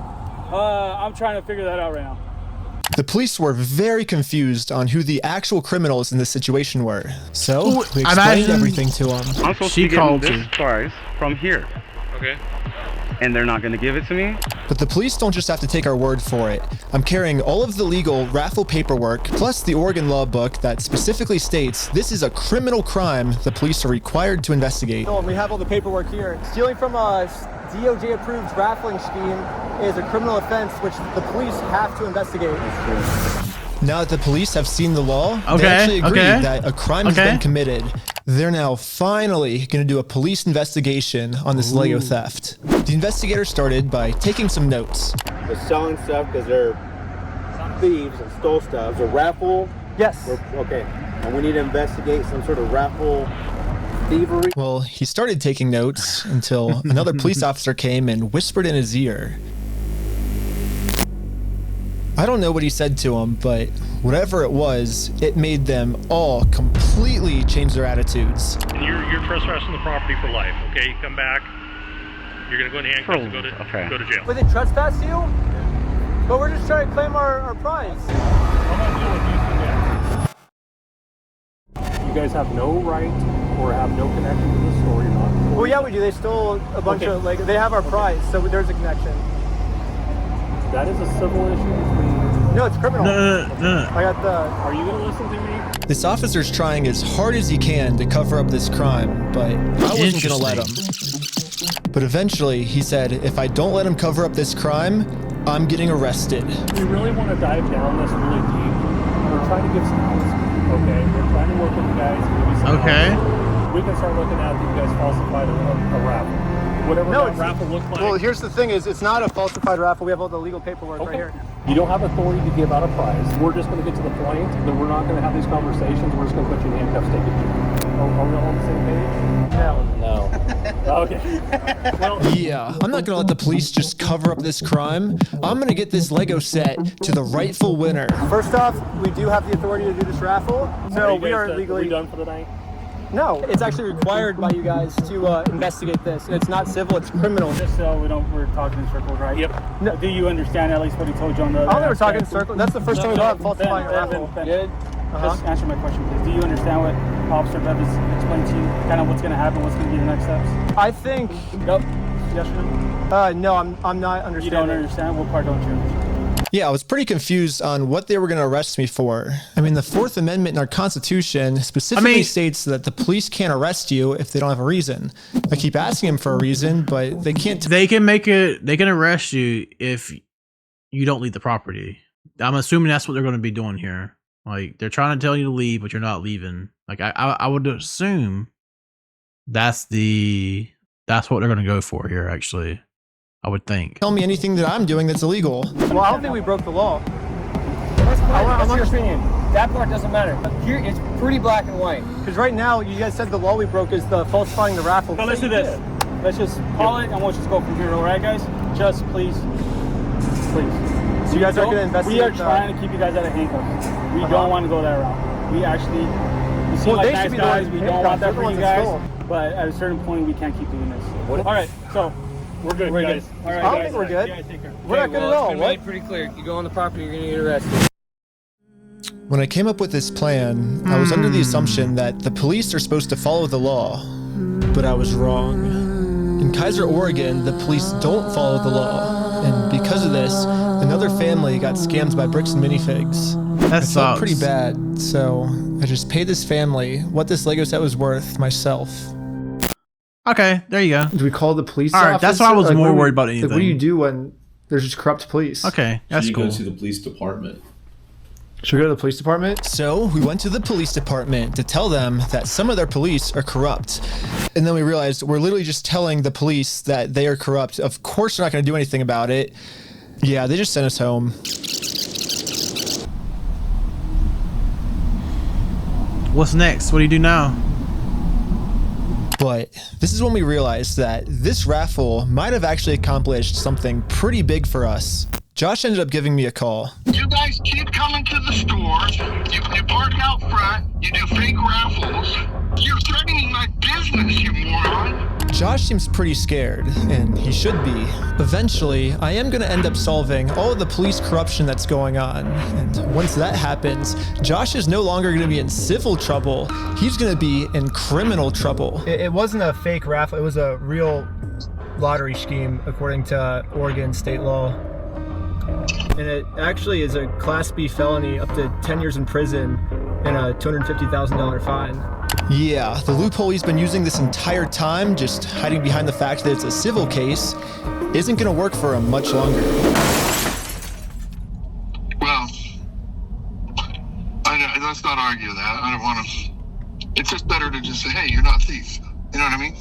I'm trying to figure that out right now. The police were very confused on who the actual criminals in this situation were. So we explained everything to them. I'm supposed to be getting this prize from here. Okay. And they're not going to give it to me? But the police don't just have to take our word for it. I'm carrying all of the legal raffle paperwork, plus the Oregon law book that specifically states this is a criminal crime the police are required to investigate. Oh, and we have all the paperwork here. Stealing from a DOJ-approved raffling scheme is a criminal offense which the police have to investigate. Now that the police have seen the law, they actually agree that a crime has been committed. They're now finally going to do a police investigation on this Lego theft. The investigator started by taking some notes. They're selling stuff because they're thieves and stole stuff. It's a raffle? Yes. Okay. And we need to investigate some sort of raffle thievery. Well, he started taking notes until another police officer came and whispered in his ear. I don't know what he said to him, but whatever it was, it made them all completely change their attitudes. And you're trespassing the property for life, okay? Come back. You're going to go in handcuffs and go to jail. But they trespass you? But we're just trying to claim our prize. You guys have no right or have no connection to the store. You're not. Well, yeah, we do. They stole a bunch of, like, they have our prize, so there's a connection. That is a civil issue between. No, it's criminal. No. I got the. Are you gonna listen to me? This officer's trying as hard as he can to cover up this crime, but I wasn't gonna let him. But eventually, he said, if I don't let him cover up this crime, I'm getting arrested. We really want to dive down this really deep. We're trying to give some housing, okay? We're trying to work with you guys and give you some housing. We can start looking at that you guys falsified a raffle. Whatever that raffle looked like. Well, here's the thing: it's not a falsified raffle. We have all the legal paperwork right here. You don't have authority to give out a prize. We're just going to get to the point that we're not going to have these conversations. We're just going to put you in handcuffs, take it to you. Are we all on the same page? No. Okay. Well, yeah, I'm not gonna let the police just cover up this crime. I'm gonna get this Lego set to the rightful winner. First off, we do have the authority to do this raffle, so we are legally. Are we done for the night? No, it's actually required by you guys to investigate this. It's not civil, it's criminal. Just so we're talking in circles, right? Yep. No. Do you understand at least what he told you on the... I don't think we're talking in circles. That's the first time we've got falsifying a raffle. Good. Just answer my question, please. Do you understand what Officer Bev has explained to you? Kind of what's going to happen, what's going to be the next steps? I think... Nope. Yes or no? No, I'm not understanding. You don't understand? What part don't you understand? Yeah, I was pretty confused on what they were going to arrest me for. I mean, the Fourth Amendment in our Constitution specifically states that the police can't arrest you if they don't have a reason. I keep asking them for a reason, but they can't. They can arrest you if you don't leave the property. I'm assuming that's what they're going to be doing here. Like, they're trying to tell you to leave, but you're not leaving. Like, I would assume that's what they're going to go for here, actually. I would think. Tell me anything that I'm doing that's illegal. Well, I don't think we broke the law. That's your opinion. That part doesn't matter. Here, it's pretty black and white. Because right now, you guys said the law we broke is the falsifying the raffle. So let's do this. Let's just call it, and we'll just go from here, all right, guys? Just please. So you guys are going to investigate? We are trying to keep you guys out of handcuffs. We don't want to go that route. We actually You seem like nice guys. We don't want that for you guys. But at a certain point, we can't keep doing this. All right, so we're good, guys. All right, I don't think we're good. Yeah, take care. We're not good at all. It's been pretty clear. You go on the property, you're gonna get arrested. When I came up with this plan, I was under the assumption that the police are supposed to follow the law, but I was wrong. In Kaiser, Oregon, the police don't follow the law, and because of this, another family got scammed by bricks and minifigs. That I felt pretty bad, so I just paid this family what this Lego set was worth myself. Okay, there you go. Do we call the police All right, officer? that's why I was Like, more what do we- worried about anything. Like, what do you do when there's just corrupt police? Okay, that's you cool. go to the police department. Should we go to the police department? So we went to the police department to tell them that some of their police are corrupt. And then we realized we're literally just telling the police that they are corrupt. Of course they're not going to do anything about it. Yeah, they just sent us home. What's next? What do you do now? But this is when we realized that this raffle might have actually accomplished something pretty big for us. Josh ended up giving me a call. You guys keep coming to the store. You park out front. You do fake raffles. You're threatening my business, you moron. Josh seems pretty scared, and he should be. Eventually, I am going to end up solving all of the police corruption that's going on. And once that happens, Josh is no longer going to be in civil trouble. He's going to be in criminal trouble. It wasn't a fake raffle. It was a real lottery scheme, according to Oregon state law. And it actually is a Class B felony, up to 10 years in prison and a $250,000 fine. Yeah, the loophole he's been using this entire time, just hiding behind the fact that it's a civil case, isn't going to work for him much longer. Well, let's not argue that. I don't want to. It's just better to just say, hey, you're not a thief. You know what I mean?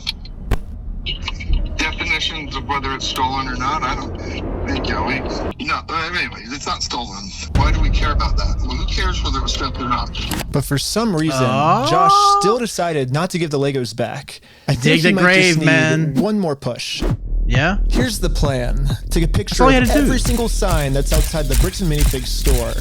Definitions of whether it's stolen or not, I don't think, no, anyway, it's not stolen. Why do we care about that? Well, who cares whether it was stolen or not? But for some reason, Josh still decided not to give the Legos back. I think Dig he the might grave, just need man. one more push. Yeah? Here's the plan. Take a picture all of you had to do. every single sign that's outside the Bricks and Minifigs store.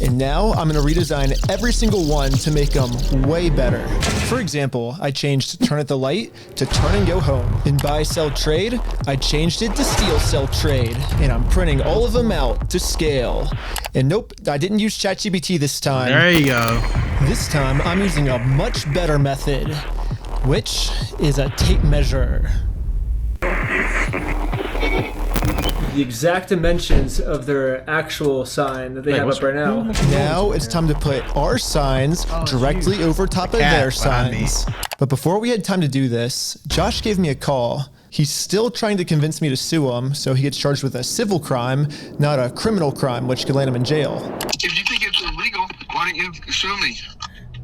And now I'm going to redesign every single one to make them way better. For example, I changed turn at the light to turn and go home. In buy, sell, trade, I changed it to steal, sell, trade. And I'm printing all of them out to scale. And nope, I didn't use ChatGPT this time. There you go. This time I'm using a much better method, which is a tape measure. The exact dimensions of their actual sign that they have up right now. Now it's time to put our signs directly over top of their signs. But before we had time to do this, Josh gave me a call. He's still trying to convince me to sue him, so he gets charged with a civil crime, not a criminal crime, which could land him in jail. If you think it's illegal, why don't you sue me?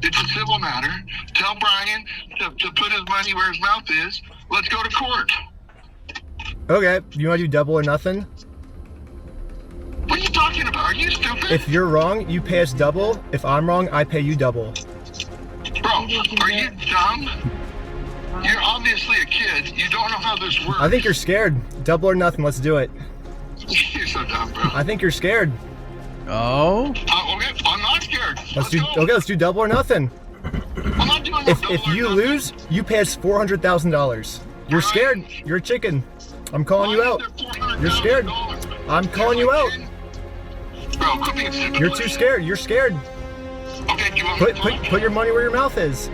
It's a civil matter. Tell Brian to put his money where his mouth is. Let's go to court. Okay, you want to do double or nothing? What are you talking about? Are you stupid? If you're wrong, you pay us double. If I'm wrong, I pay you double. Bro, are you dumb? You're obviously a kid. You don't know how this works. I think you're scared. Double or nothing, let's do it. You're so dumb, bro. I think you're scared. Oh? Okay, I'm not scared. Let's do double or nothing. I'm not doing If you lose, you pay us $400,000. You're scared. You're a chicken. I'm calling you out. You're scared. I'm calling you out. Bro, quit being stupid. You're too scared. You're scared. Okay, do you want Put your money where your mouth is.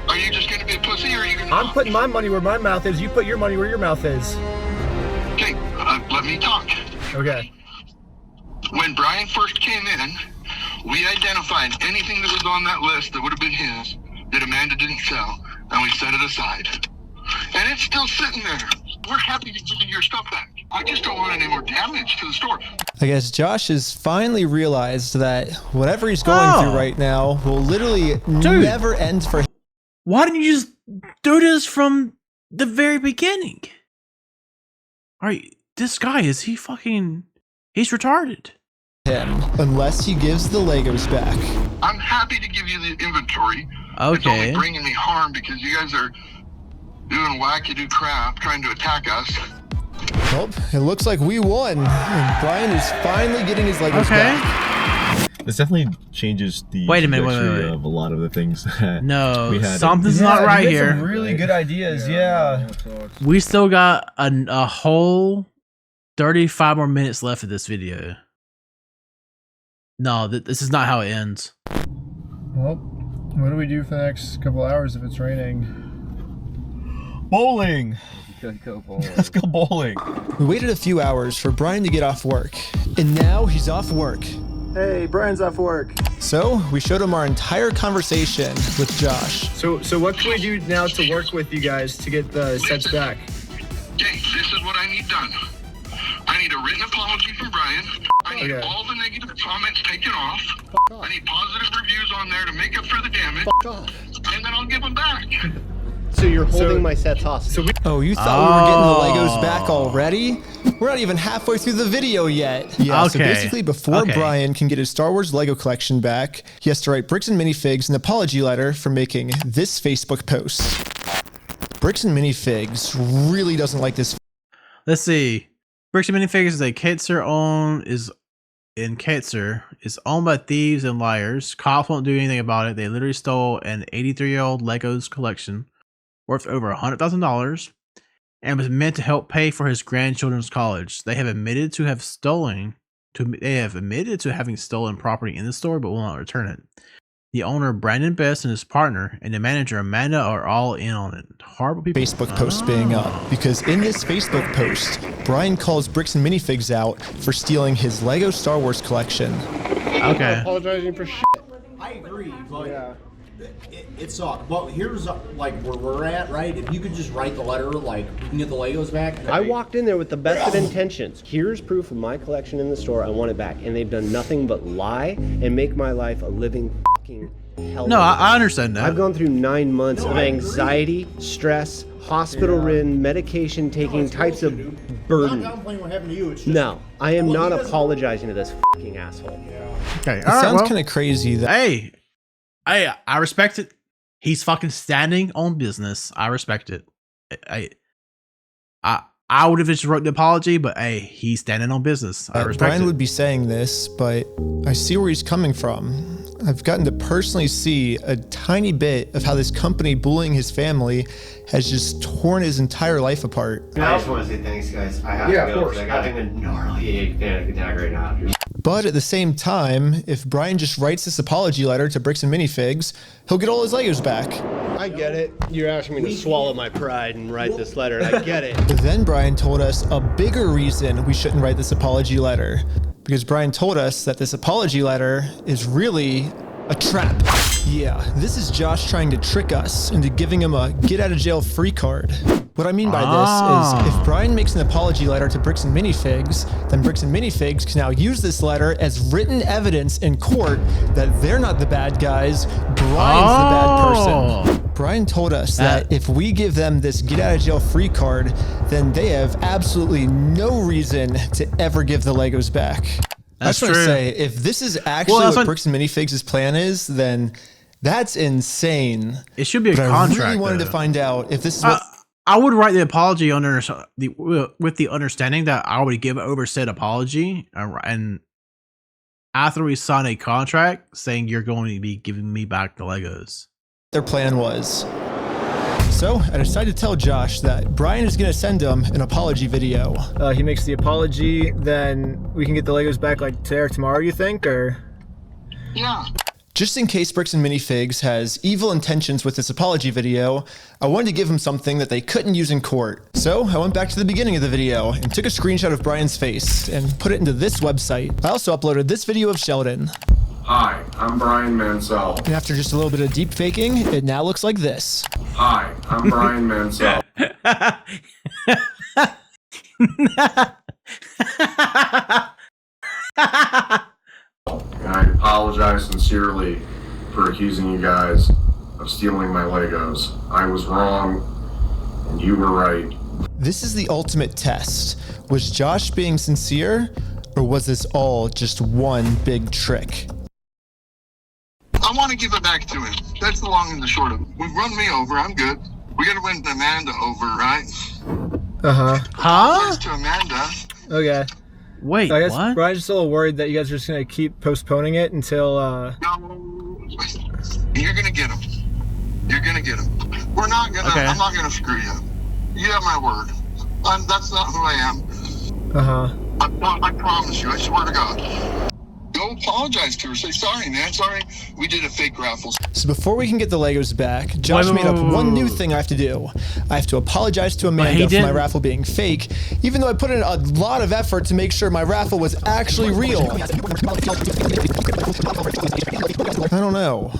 Are you just gonna be a pussy, or are you gonna? I'm putting my money where my mouth is. You put your money where your mouth is. Okay, let me talk. Okay. When Brian first came in, we identified anything that was on that list that would have been his that Amanda didn't sell, and we set it aside. And it's still sitting there. We're happy to give you your stuff back. I just don't want any more damage to the store. I guess Josh has finally realized that whatever he's going through right now will literally never end for him. Why didn't you just do this from the very beginning? This guy, he's retarded. Unless he gives the Legos back. I'm happy to give you the inventory. Okay. It's only bringing me harm because you guys are doing wackadoo crap trying to attack us. Well, it looks like we won. And Brian is finally getting his Legos back. This definitely changes the Wait a minute, trajectory wait. of a lot of the things that No, we had. something's not right here. Some really good ideas, yeah. We still got a whole 35 more minutes left of this video. No, this is not how it ends. Well, what do we do for the next couple hours if it's raining? Bowling! Go bowling. Let's go bowling. We waited a few hours for Brian to get off work, and now he's off work. Hey, Brian's off work. So we showed him our entire conversation with Josh. So what can we do now to work with you guys to get the sets back? Okay, this is what I need done. I need a written apology from Brian. I need all the negative comments taken off. I need positive reviews on there to make up for the damage. And then I'll give them back. So you're holding my sets hostage. Oh, you thought we were getting the Legos back already? We're not even halfway through the video yet. Yeah, so basically before Brian can get his Star Wars Lego collection back, he has to write Bricks and Minifigs an apology letter for making this Facebook post. Bricks and Minifigs really doesn't like this. Let's see. Bricks and Minifigs is a Ketzer is owned by thieves and liars. Cops won't do anything about it. They literally stole an 83-year-old Legos collection worth over $100,000 and was meant to help pay for his grandchildren's college. They have admitted to having stolen property in the store but will not return it. The owner, Brandon Best, and his partner, and the manager, Amanda, are all in on it. Horrible people. Facebook post being up, because in this Facebook post, Brian calls Bricks and Minifigs out for stealing his Lego Star Wars collection. Okay. Apologizing for shit. I agree. Like, it sucked. But here's like where we're at, right? If you could just write the letter, like we can get the Legos back. I walked in there with the best of intentions. Here's proof of my collection in the store. I want it back. And they've done nothing but lie and make my life a living fucking hell. No, I understand that. I've gone through 9 months of anxiety, stress, hospital-ridden, medication-taking types of burden. Not downplaying what happened to you. It's just, No, I am not apologizing to this fucking asshole. Okay, It sounds kind of crazy that. Hey, I respect it. He's fucking standing on business. I respect it. I would have just wrote the apology, but hey, he's standing on business. I respect Brian it. would be saying this, but I see where he's coming from. I've gotten to personally see a tiny bit of how this company bullying his family has just torn his entire life apart. I just want to say thanks, guys. I have to go because I got a gnarly panic attack right now. But at the same time, if Brian just writes this apology letter to Bricks and Minifigs, he'll get all his Legos back. I get it. You're asking me to swallow my pride and write this letter, and I get it. But then Brian told us a bigger reason we shouldn't write this apology letter. Because Brian told us that this apology letter is really a trap. Yeah, this is Josh trying to trick us into giving him a get out of jail free card. What I mean by this is if Brian makes an apology letter to Bricks and Minifigs, then Bricks and Minifigs can now use this letter as written evidence in court that they're not the bad guys, Brian's the bad person. Brian told us that if we give them this get out of jail free card, then they have absolutely no reason to ever give the Legos back. That's I just want to true. say, if this is actually what Bricks and Minifigs' plan is, then that's insane. It should be a But contract. I really wanted though. to find out if this is what. I would write the apology with the understanding that I would give over said apology, and after we sign a contract saying you're going to be giving me back the Legos. Their plan was. So I decided to tell Josh that Brian is going to send him an apology video. He makes the apology, then we can get the Legos back like today or tomorrow, you think, or? Yeah. Just in case Bricks and Minifigs has evil intentions with this apology video, I wanted to give him something that they couldn't use in court. So I went back to the beginning of the video and took a screenshot of Brian's face and put it into this website. I also uploaded this video of Sheldon. Hi, I'm Brian Mansell. And after just a little bit of deep faking, it now looks like this. Hi, I'm Brian Mansell. And I apologize sincerely for accusing you guys of stealing my Legos. I was wrong, and you were right. This is the ultimate test. Was Josh being sincere, or was this all just one big trick? I want to give it back to him. That's the long and the short of it. We've run me over. I'm good. We got to win Amanda over, right? Uh-huh. Huh? To Amanda. Okay. Wait, I guess what? Brian's just a little worried that you guys are just gonna keep postponing it until. You're gonna get them. You're gonna get them. We're not gonna. Okay. I'm not gonna screw you. You have my word. That's not who I am. I promise you. I swear to God. Go apologize to her. Say sorry, man. Sorry, we did a fake raffle. So before we can get the Legos back, Josh made up one new thing I have to do. I have to apologize to Amanda for my raffle being fake, even though I put in a lot of effort to make sure my raffle was actually real. I don't know.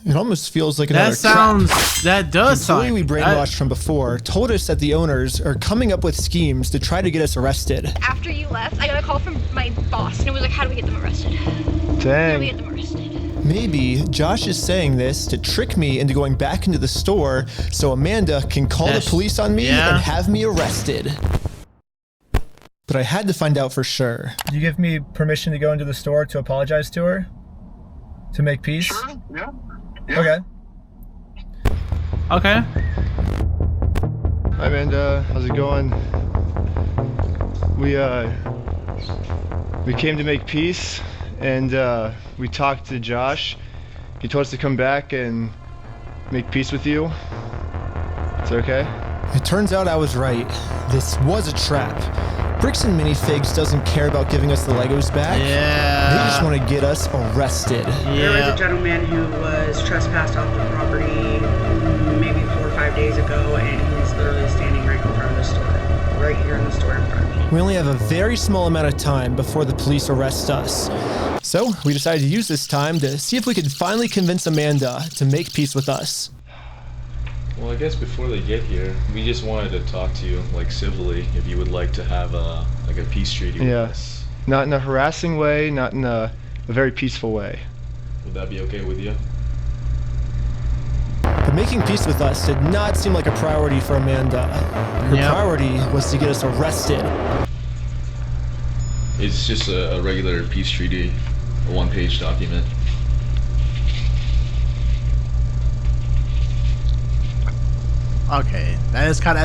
It almost feels like another That does sound. The employee we brainwashed from before told us that the owners are coming up with schemes to try to get us arrested. After you left, I got a call from my boss, and it was like, how do we get them arrested? How do we get them arrested? Maybe Josh is saying this to trick me into going back into the store so Amanda can call the police on me and have me arrested. But I had to find out for sure. Do you give me permission to go into the store to apologize to her? To make peace? Sure, yeah. Okay. Okay. Hi Amanda, how's it going? We came to make peace, and we talked to Josh. He told us to come back and make peace with you. Is that okay? It turns out I was right. This was a trap. Bricks and Minifigs doesn't care about giving us the Legos back. Yeah. They just want to get us arrested. There was a gentleman who was trespassed off the property maybe 4 or 5 days ago, and he's literally standing right in front of the store. Right here in the store in front of me. We only have a very small amount of time before the police arrest us. So we decided to use this time to see if we could finally convince Amanda to make peace with us. Well, I guess before they get here, we just wanted to talk to you, like civilly, if you would like to have a peace treaty with us. Not in a harassing way, not in a very peaceful way. Would that be okay with you? But making peace with us did not seem like a priority for Amanda. Her priority was to get us arrested. It's just a regular peace treaty, a one-page document. Okay, that's kind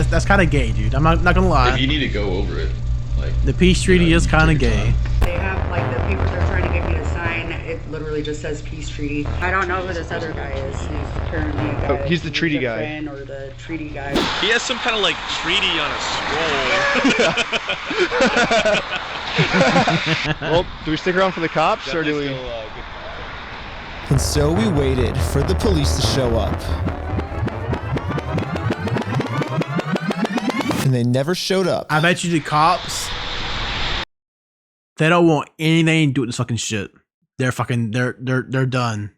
of gay, dude. I'm not gonna lie. If you need to go over it, like the peace treaty is kind of gay. They have like the papers they're trying to get me to sign. It literally just says peace treaty. I don't know who this other guy is. He's apparently a guy. Oh, he's the treaty guy. Friend or the treaty guy. He has some kind of like treaty on a scroll. Well, do we stick around for the cops or do we? And so we waited for the police to show up. And they never showed up. I bet you the cops, they don't want anything to do with this fucking shit. They're done.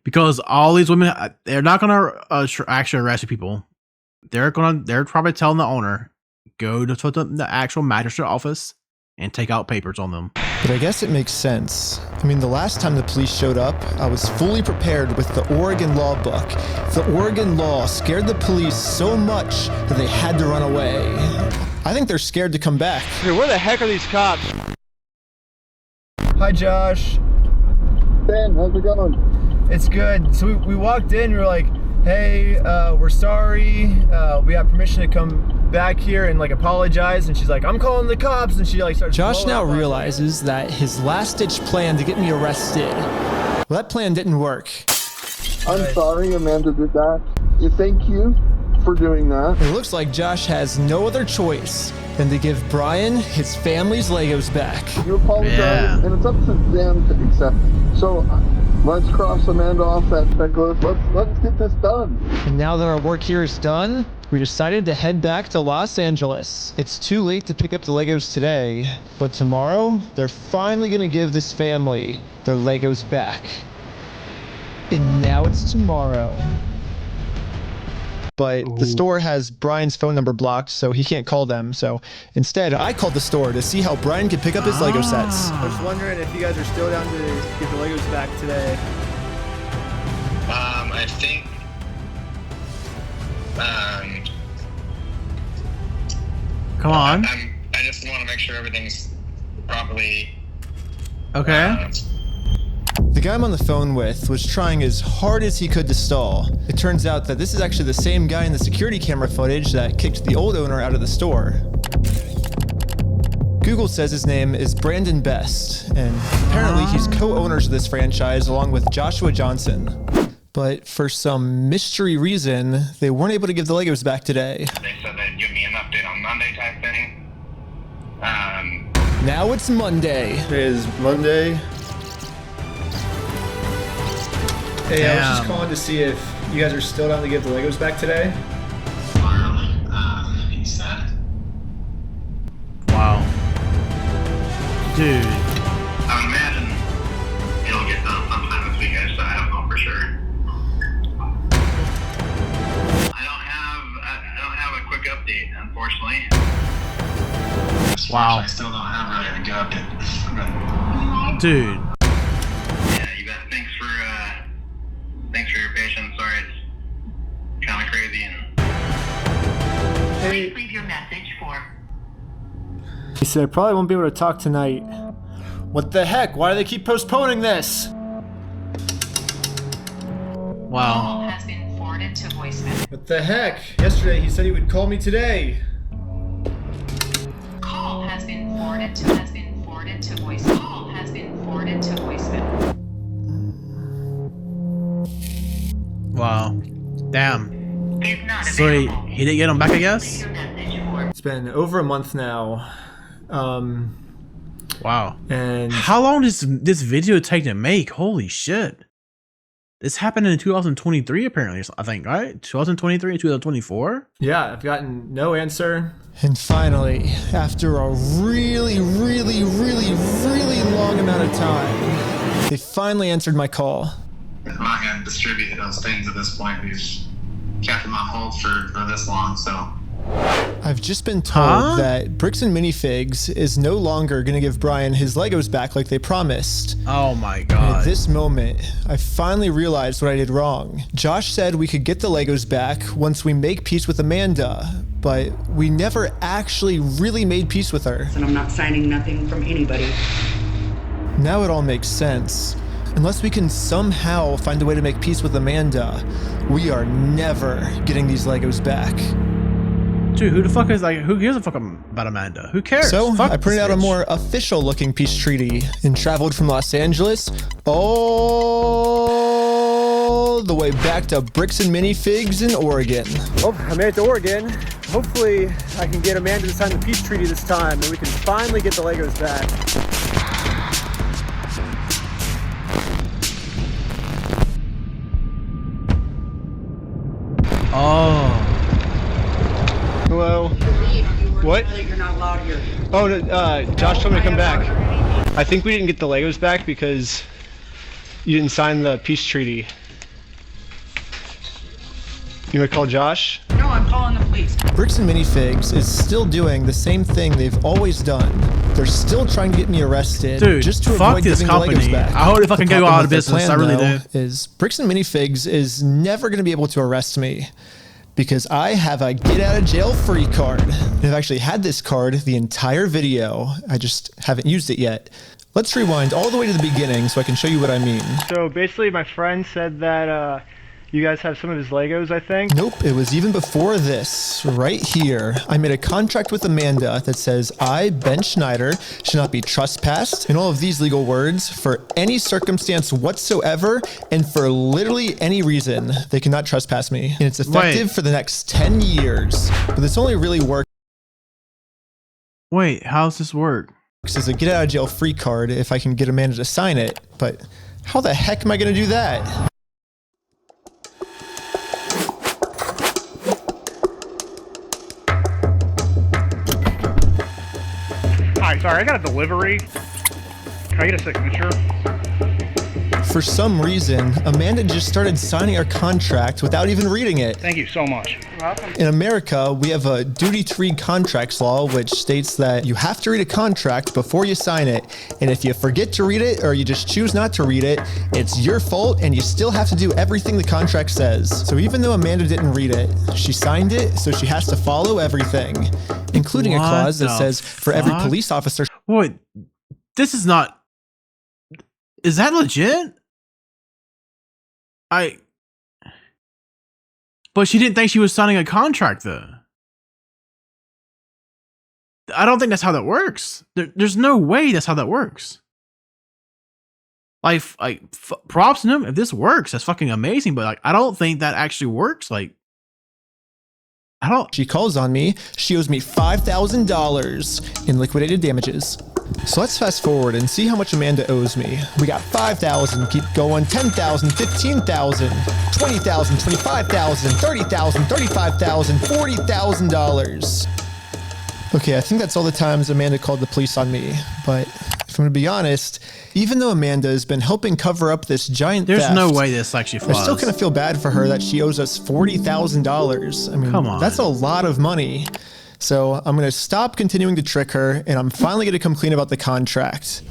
Because all these women, they're not gonna actually arrest people. They're probably telling the owner, go to the actual magistrate office and take out papers on them. But I guess it makes sense. I mean, the last time the police showed up, I was fully prepared with the Oregon law book. The Oregon law scared the police so much that they had to run away. I think they're scared to come back. Dude, where the heck are these cops? Hi, Josh. Ben, how's it going? It's good. So we walked in, we were like, hey, we're sorry. We have permission to come back here and like apologize. And she's like, I'm calling the cops. And she like starts. Josh now realizes that his last-ditch plan to get me arrested, well, that plan didn't work. I'm sorry Amanda did that. Thank you for doing that. It looks like Josh has no other choice than to give Brian his family's Legos back. You apologize, and it's up to them to accept it. So let's cross Amanda off that checklist. Let's get this done. And now that our work here is done, we decided to head back to Los Angeles. It's too late to pick up the Legos today, but tomorrow, they're finally gonna give this family their Legos back. And now it's tomorrow. But the store has Brian's phone number blocked, so he can't call them. So instead, I called the store to see how Brian could pick up his Lego sets. I was wondering if you guys are still down to get the Legos back today. I think. Come on. I just want to make sure everything's properly. Okay. The guy I'm on the phone with was trying as hard as he could to stall. It turns out that this is actually the same guy in the security camera footage that kicked the old owner out of the store. Google says his name is Brandon Best, and apparently he's co-owners of this franchise along with Joshua Johnson. But for some mystery reason, they weren't able to give the Legos back today. They said they'd give me an update on Monday type thing. Now it's Monday. Today is Monday. Hey, I was just calling to see if you guys are still down to give the Legos back today. He said. Wow. Dude. I would imagine it'll get done sometime this weekend, so I don't know for sure. I don't have a quick update, unfortunately. Wow. I still don't have really a good update. Dude. Yeah, you bet. Thanks for your patience. Sorry, it's kind of crazy. And Please leave your message for. He said I probably won't be able to talk tonight. What the heck? Why do they keep postponing this? Wow. Call has been forwarded to voicemail. What the heck? Yesterday he said he would call me today. Call has been forwarded to voicemail. Call has been forwarded to voicemail. Wow. Damn. Is not So he didn't get him back, I guess? It's been over a month now. Wow. And how long does this video take to make? Holy shit. This happened in 2023 apparently, I think, right? 2023 and 2024? yeah, I've gotten no answer. And finally, after a really long amount of time, they finally answered my call. I'm not going to distribute those things at this point. We've kept them on hold for this long, so. I've just been told that Bricks and Minifigs is no longer going to give Brian his Legos back like they promised. Oh my And god. at this moment, I finally realized what I did wrong. Josh said we could get the Legos back once we make peace with Amanda, but we never actually really made peace with her. And I'm not signing nothing from anybody. Now it all makes sense. Unless we can somehow find a way to make peace with Amanda, we are never getting these Legos back. Dude, who the fuck is like, who gives a fuck about Amanda? Who cares? So Fuck I printed this out a bitch. more official looking peace treaty and traveled from Los Angeles all the way back to Bricks and Minifigs in Oregon. Oh, I made it to Oregon. Hopefully I can get Amanda to sign the peace treaty this time and we can finally get the Legos back. Oh. Hello. What? You're not allowed here. Oh, Josh told me to come back. I think we didn't get the Legos back because you didn't sign the peace treaty. You want to call Josh? No, I'm calling the police. Bricks and Minifigs is still doing the same thing they've always done. They're still trying to get me arrested, Dude, just to fuck avoid this giving the Legos company. back. I hope they fucking The go problem out of with their business. I really plan, do. though, is Bricks and Minifigs is never going to be able to arrest me because I have a get out of jail free card. And I've actually had this card the entire video. I just haven't used it yet. Let's rewind all the way to the beginning so I can show you what I mean. So basically my friend said that you guys have some of his Legos, I think. Nope, it was even before this, right here. I made a contract with Amanda that says I, Ben Schneider, should not be trespassed, and all of these legal words, for any circumstance whatsoever, and for literally any reason, they cannot trespass me. And it's effective for the next 10 years. But this only really works Wait, how's this work? as a get out of jail free card if I can get Amanda to sign it. But how the heck am I gonna do that? Hi, sorry, I got a delivery. Can I get a signature? For some reason, Amanda just started signing our contract without even reading it. Thank you so much. You're welcome. In America, we have a duty to read contracts law, which states that you have to read a contract before you sign it. And if you forget to read it or you just choose not to read it, it's your fault and you still have to do everything the contract says. So even though Amanda didn't read it, she signed it, so she has to follow everything, including a clause that says for every police officer. Wait, this is not. Is that legit? But she didn't think she was signing a contract though. I don't think that's how that works. There's no way that's how that works. Like props to him. If this works, that's fucking amazing. But like, I don't think that actually works. Like, I don't. She calls on me. She owes me $5,000 in liquidated damages. So let's fast forward and see how much Amanda owes me. We got 5,000, keep going, 10,000, 15,000, 20,000, 25,000, 30,000, 35,000, $40,000. Okay, I think that's all the times Amanda called the police on me. But if I'm gonna be honest, even though Amanda has been helping cover up this giant There's theft, no way this actually flies. I still kind of feel bad for her that she owes us $40,000. I mean, come on, that's a lot of money. So I'm going to stop continuing to trick her, and I'm finally going to come clean about the contract.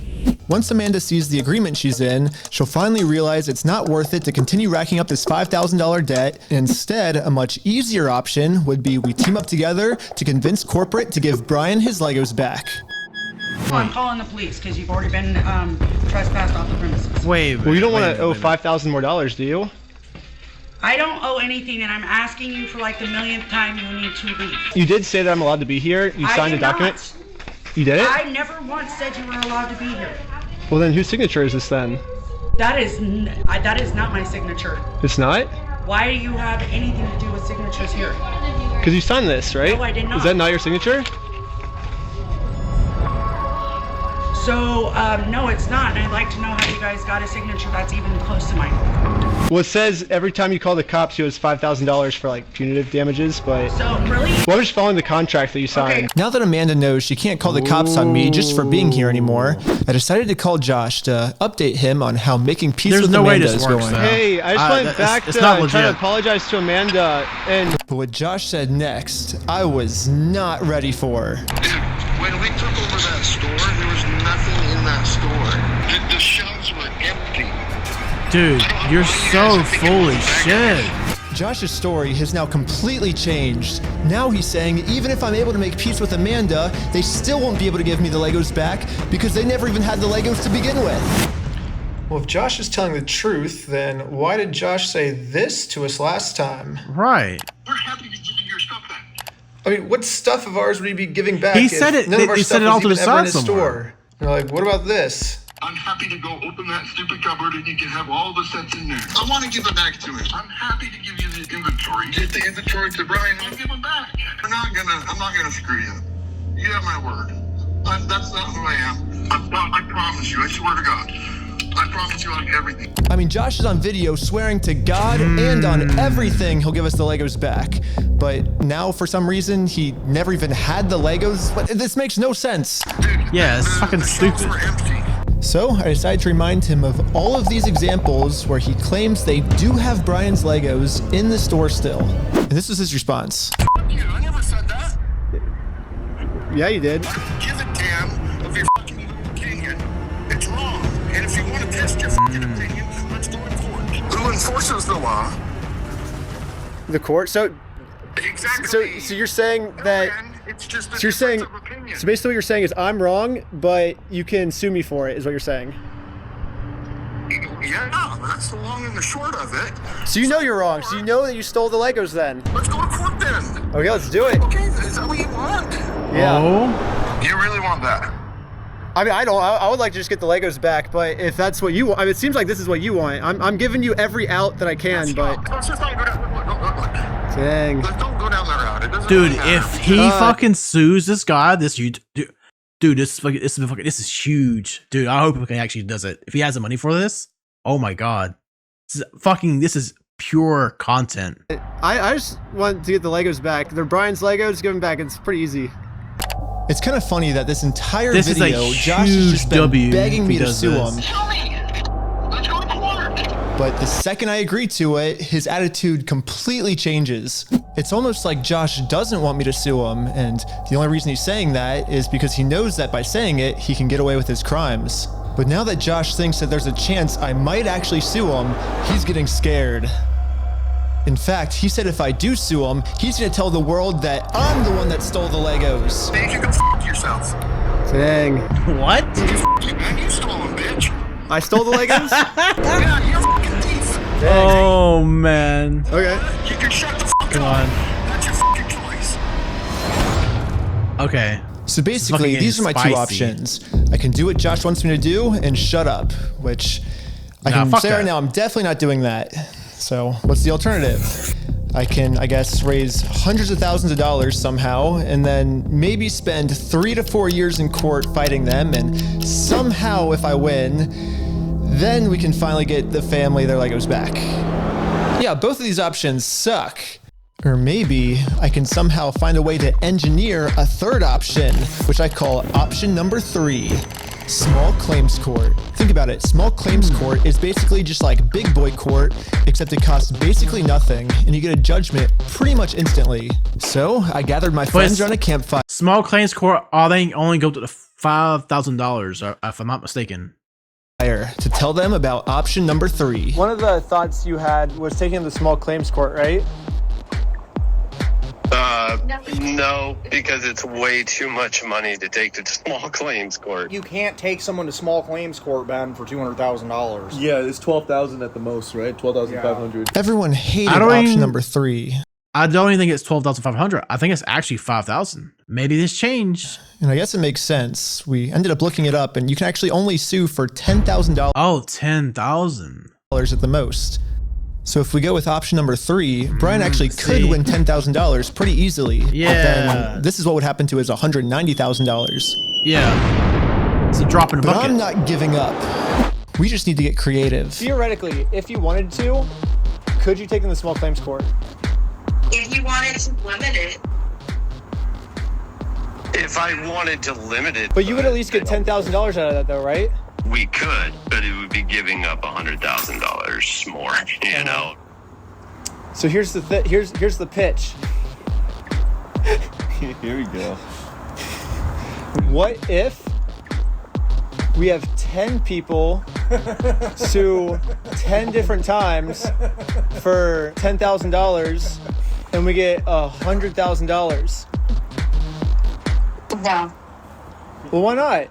Once Amanda sees the agreement she's in, she'll finally realize it's not worth it to continue racking up this $5,000 debt. Instead, a much easier option would be we team up together to convince corporate to give Brian his Legos back. I'm calling the police because you've already been trespassed off the premises. Wait, well, you don't want to owe $5,000 more, do you? I don't owe anything, and I'm asking you for like the millionth time you need to leave. You did say that I'm allowed to be here. You signed a document. You did it? I never once said you were allowed to be here. Well, then whose signature is this then? That is not my signature. It's not? Why do you have anything to do with signatures here? Because you signed this, right? No, I did not. Is that not your signature? So, no, it's not, and I'd like to know how you guys got a signature that's even close to mine. Well, it says every time you call the cops, you owe us $5,000 for like punitive damages, but... So, really? Well, I'm just following the contract that you signed. Okay. Now that Amanda knows she can't call the cops on me just for being here anymore, I decided to call Josh to update him on how making peace with Amanda is going. Hey, I just went back to try to apologize to Amanda, and... But what Josh said next, I was not ready for. When we took over that store, there was nothing in that store. The shelves were empty. Dude, you're so full of shit. Josh's story has now completely changed. Now he's saying even if I'm able to make peace with Amanda, they still won't be able to give me the Legos back because they never even had the Legos to begin with. Well, if Josh is telling the truth, then why did Josh say this to us last time? Right. We're happy to give you your stuff back. I mean, what stuff of ours would he be giving back? He said it. He said it all to the side somewhere. They're like, what about this? I'm happy to go open that stupid cupboard and you can have all the sets in there. I want to give it back to him. I'm happy to give you the inventory. Get the inventory to Brian. I'll give him back. I'm not gonna screw you. You have my word. That's not who I am. I promise you. I swear to God. I promise you on everything. I mean, Josh is on video swearing to God and on everything he'll give us the Legos back. But now, for some reason, he never even had the Legos. But this makes no sense. Yeah, it's fucking stupid. So I decided to remind him of all of these examples where he claims they do have Brian's Legos in the store still. And this was his response. I never said that. Yeah, you did. Give a damn of your fucking little opinion. It's wrong. And if you want to test your fucking opinion, let's go to court. Who enforces the law? The court? So, exactly. So you're saying that... It's just so you're saying... So basically what you're saying is I'm wrong, but you can sue me for it, is what you're saying. Yeah, that's the long and the short of it. So you know you're wrong. So you know that you stole the Legos then. Let's go to court then. Okay, let's do it. Okay, is that what you want? Yeah. Oh. You really want that? I mean, I would like to just get the Legos back, but if that's what you want, I mean, it seems like this is what you want. I'm giving you every out that I can, but... Let's just not go down. Look. Dang. Don't go down that route. It doesn't Dude, really matter. if he fucking sues this guy, this is huge. Dude, I hope he actually does it. If he has the money for this, oh my god. This is pure content. I just want to get the Legos back. They're Brian's Legos, give them back. It's pretty easy. It's kind of funny that this entire This is a video, Josh has just been W begging me if he to does sue this. him. Tell me. Let's go to court. But the second I agree to it, his attitude completely changes. It's almost like Josh doesn't want me to sue him, and the only reason he's saying that is because he knows that by saying it, he can get away with his crimes. But now that Josh thinks that there's a chance I might actually sue him, he's getting scared. In fact, he said if I do sue him, he's gonna tell the world that I'm the one that stole the Legos. Then you can f*** yourself. Dang. What? You stole them, bitch. I stole the Legos? Yeah, you're a fucking thief. Oh man. Okay. You can shut the fuck Come up. on. That's your fucking choice. Okay. So basically, these are my two options. I can do what Josh wants me to do and shut up, which I can say right now, I'm definitely not doing that. So what's the alternative? I can, I guess, raise hundreds of thousands of dollars somehow, and then maybe spend 3 to 4 years in court fighting them, and somehow if I win, then we can finally get the family their Legos back. Yeah, both of these options suck. Or maybe I can somehow find a way to engineer a third option, which I call option number 3. Small claims court. Think about it. Small claims court is basically just like big boy court, except it costs basically nothing, and you get a judgment pretty much instantly. So I gathered my friends around a campfire. Small claims court, they only go to the $5,000, if I'm not mistaken. To tell them about option number 3. One of the thoughts you had was taking the small claims court, right? No, because it's way too much money to take to small claims court. You can't take someone to small claims court, Ben, for $200,000. Yeah, it's 12,000 at the most, right? 12,500. Everyone hated option number 3. I don't even think it's 12,500. I think it's actually 5,000. Maybe this changed. And I guess it makes sense. We ended up looking it up, and you can actually only sue for $10,000. Oh, $10,000 at the most. So if we go with option number 3, Brian actually could win $10,000 pretty easily. Yeah. But then this is what would happen to his $190,000. Yeah. It's a drop in the bucket. But I'm not giving up. We just need to get creative. Theoretically, if you wanted to, could you take them to small claims court? If you wanted to limit it. If I wanted to limit it. But you would at least get $10,000 out of that though, right? We could, but it would be giving up $100,000 more, you know? So here's the here's the pitch. Here we go. What if we have 10 people sue 10 different times for $10,000 and we get $100,000? No. Well, why not?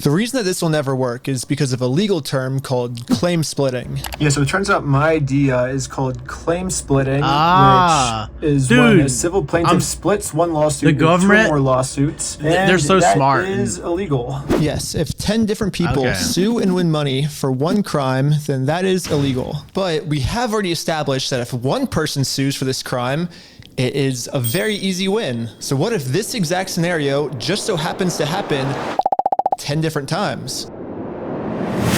The reason that this will never work is because of a legal term called claim splitting. Yeah, so it turns out my idea is called claim splitting, which is dude, when a civil plaintiff splits one lawsuit the government, with 2 more lawsuits. And they're so smart. That is illegal. Yes, if 10 different people sue and win money for one crime, then that is illegal. But we have already established that if one person sues for this crime, it is a very easy win. So what if this exact scenario just so happens to happen 10 different times?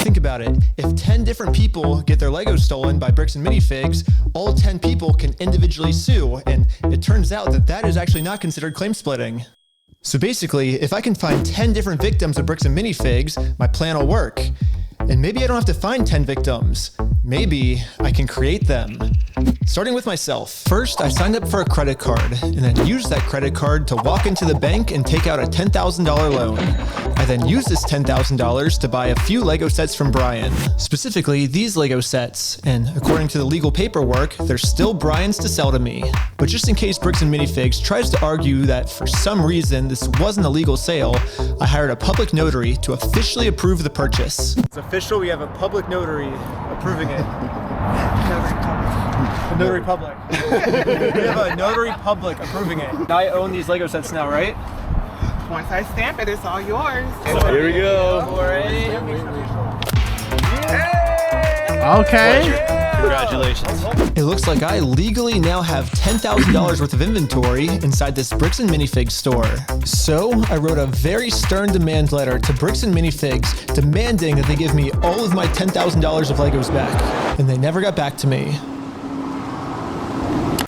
Think about it. If 10 different people get their Legos stolen by Bricks and Minifigs, all 10 people can individually sue, and it turns out that that is actually not considered claim splitting. So basically, if I can find 10 different victims of Bricks and Minifigs, my plan will work. And maybe I don't have to find 10 victims. Maybe I can create them. Starting with myself. First, I signed up for a credit card and then used that credit card to walk into the bank and take out a $10,000 loan. I then used this $10,000 to buy a few Lego sets from Brian. Specifically, these Lego sets. And according to the legal paperwork, they're still Brian's to sell to me. But just in case Bricks and Minifigs tries to argue that for some reason this wasn't a legal sale, I hired a public notary to officially approve the purchase. It's official, we have a public notary approving it. Notary public. We have a notary public approving it. I own these Lego sets now, right? Once I stamp it, it's all yours. Here we go. Okay. Congratulations. It looks like I legally now have $10,000 worth of inventory inside this Bricks and Minifigs store. So I wrote a very stern demand letter to Bricks and Minifigs demanding that they give me all of my $10,000 of Legos back. And they never got back to me.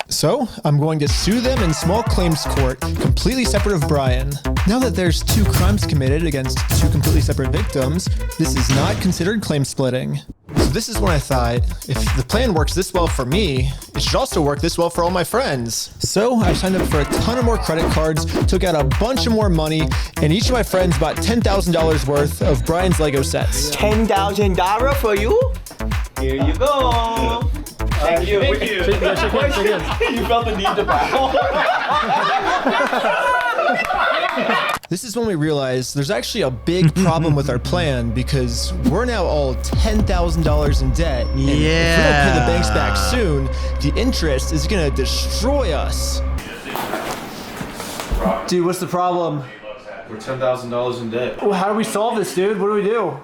So I'm going to sue them in small claims court, completely separate of Brian. Now that there's 2 crimes committed against 2 completely separate victims, this is not considered claim splitting. So this is when I thought, if the plan works this well for me, it should also work this well for all my friends. So I signed up for a ton of more credit cards, took out a bunch of more money, and each of my friends bought $10,000 worth of Brian's Lego sets. $10,000 for you? Here you go. Thank you. You felt the need to bow. This is when we realized there's actually a big problem with our plan because we're now all $10,000 in debt. And if we don't pay the banks back soon, the interest is gonna destroy us. Dude, what's the problem? We're $10,000 in debt. Well, how do we solve this, dude? What do we do?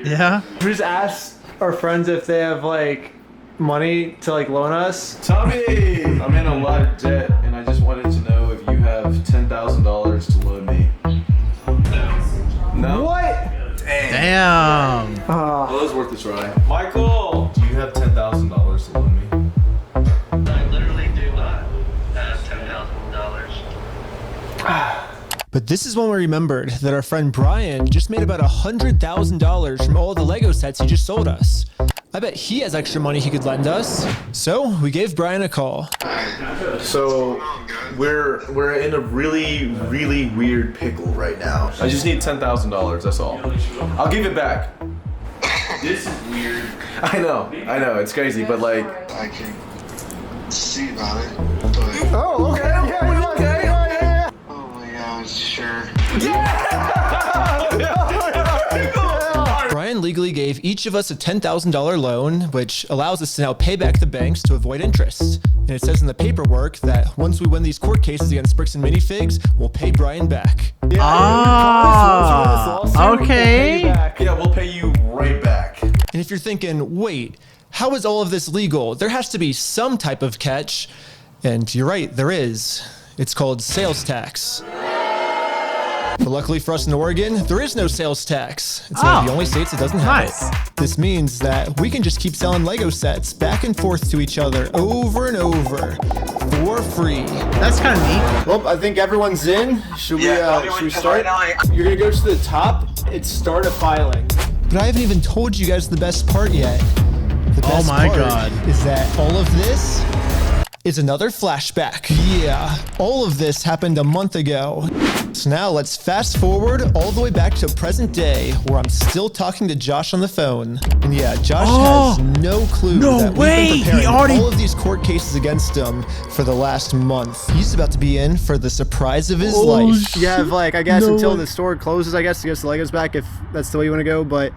Yeah. We just ask our friends if they have like money to like loan us. Tommy! I'm in a lot of debt, and I just wanted to know if you have $10,000 to loan me. No? What? Damn. Well, it was worth a try. Michael! Do you have $10,000 to loan me? I literally do not have $10,000. But this is when we remembered that our friend Brian just made about $100,000 from all the Lego sets he just sold us. I bet he has extra money he could lend us. So we gave Brian a call. So we're in a really weird pickle right now. I just need $10,000. That's all. I'll give it back. This is weird. I know. It's crazy, but like. I can see about it. Oh, okay. Oh my gosh, sure. Brian legally gave each of us a $10,000 loan, which allows us to now pay back the banks to avoid interest. And it says in the paperwork that once we win these court cases against Bricks and Minifigs, we'll pay Brian back. Okay. Yeah, we'll pay you right back. And if you're thinking, wait, how is all of this legal? There has to be some type of catch. And you're right, there is. It's called sales tax. But luckily for us in Oregon, there is no sales tax. It's one of the only states that doesn't have it. This means that we can just keep selling Lego sets back and forth to each other over and over for free. That's kind of neat. Well, I think everyone's in. Should we start? You're gonna go to the top. It's start a filing. But I haven't even told you guys the best part yet. The best part is that all of this is another flashback. Yeah, all of this happened a month ago. So now let's fast forward all the way back to present day where I'm still talking to Josh on the phone. And yeah, Josh has no clue that we've been preparing all of these court cases against him for the last month. He's about to be in for the surprise of his life. You have like, I guess until the store closes, I guess, to get the Legos back if that's the way you want to go. But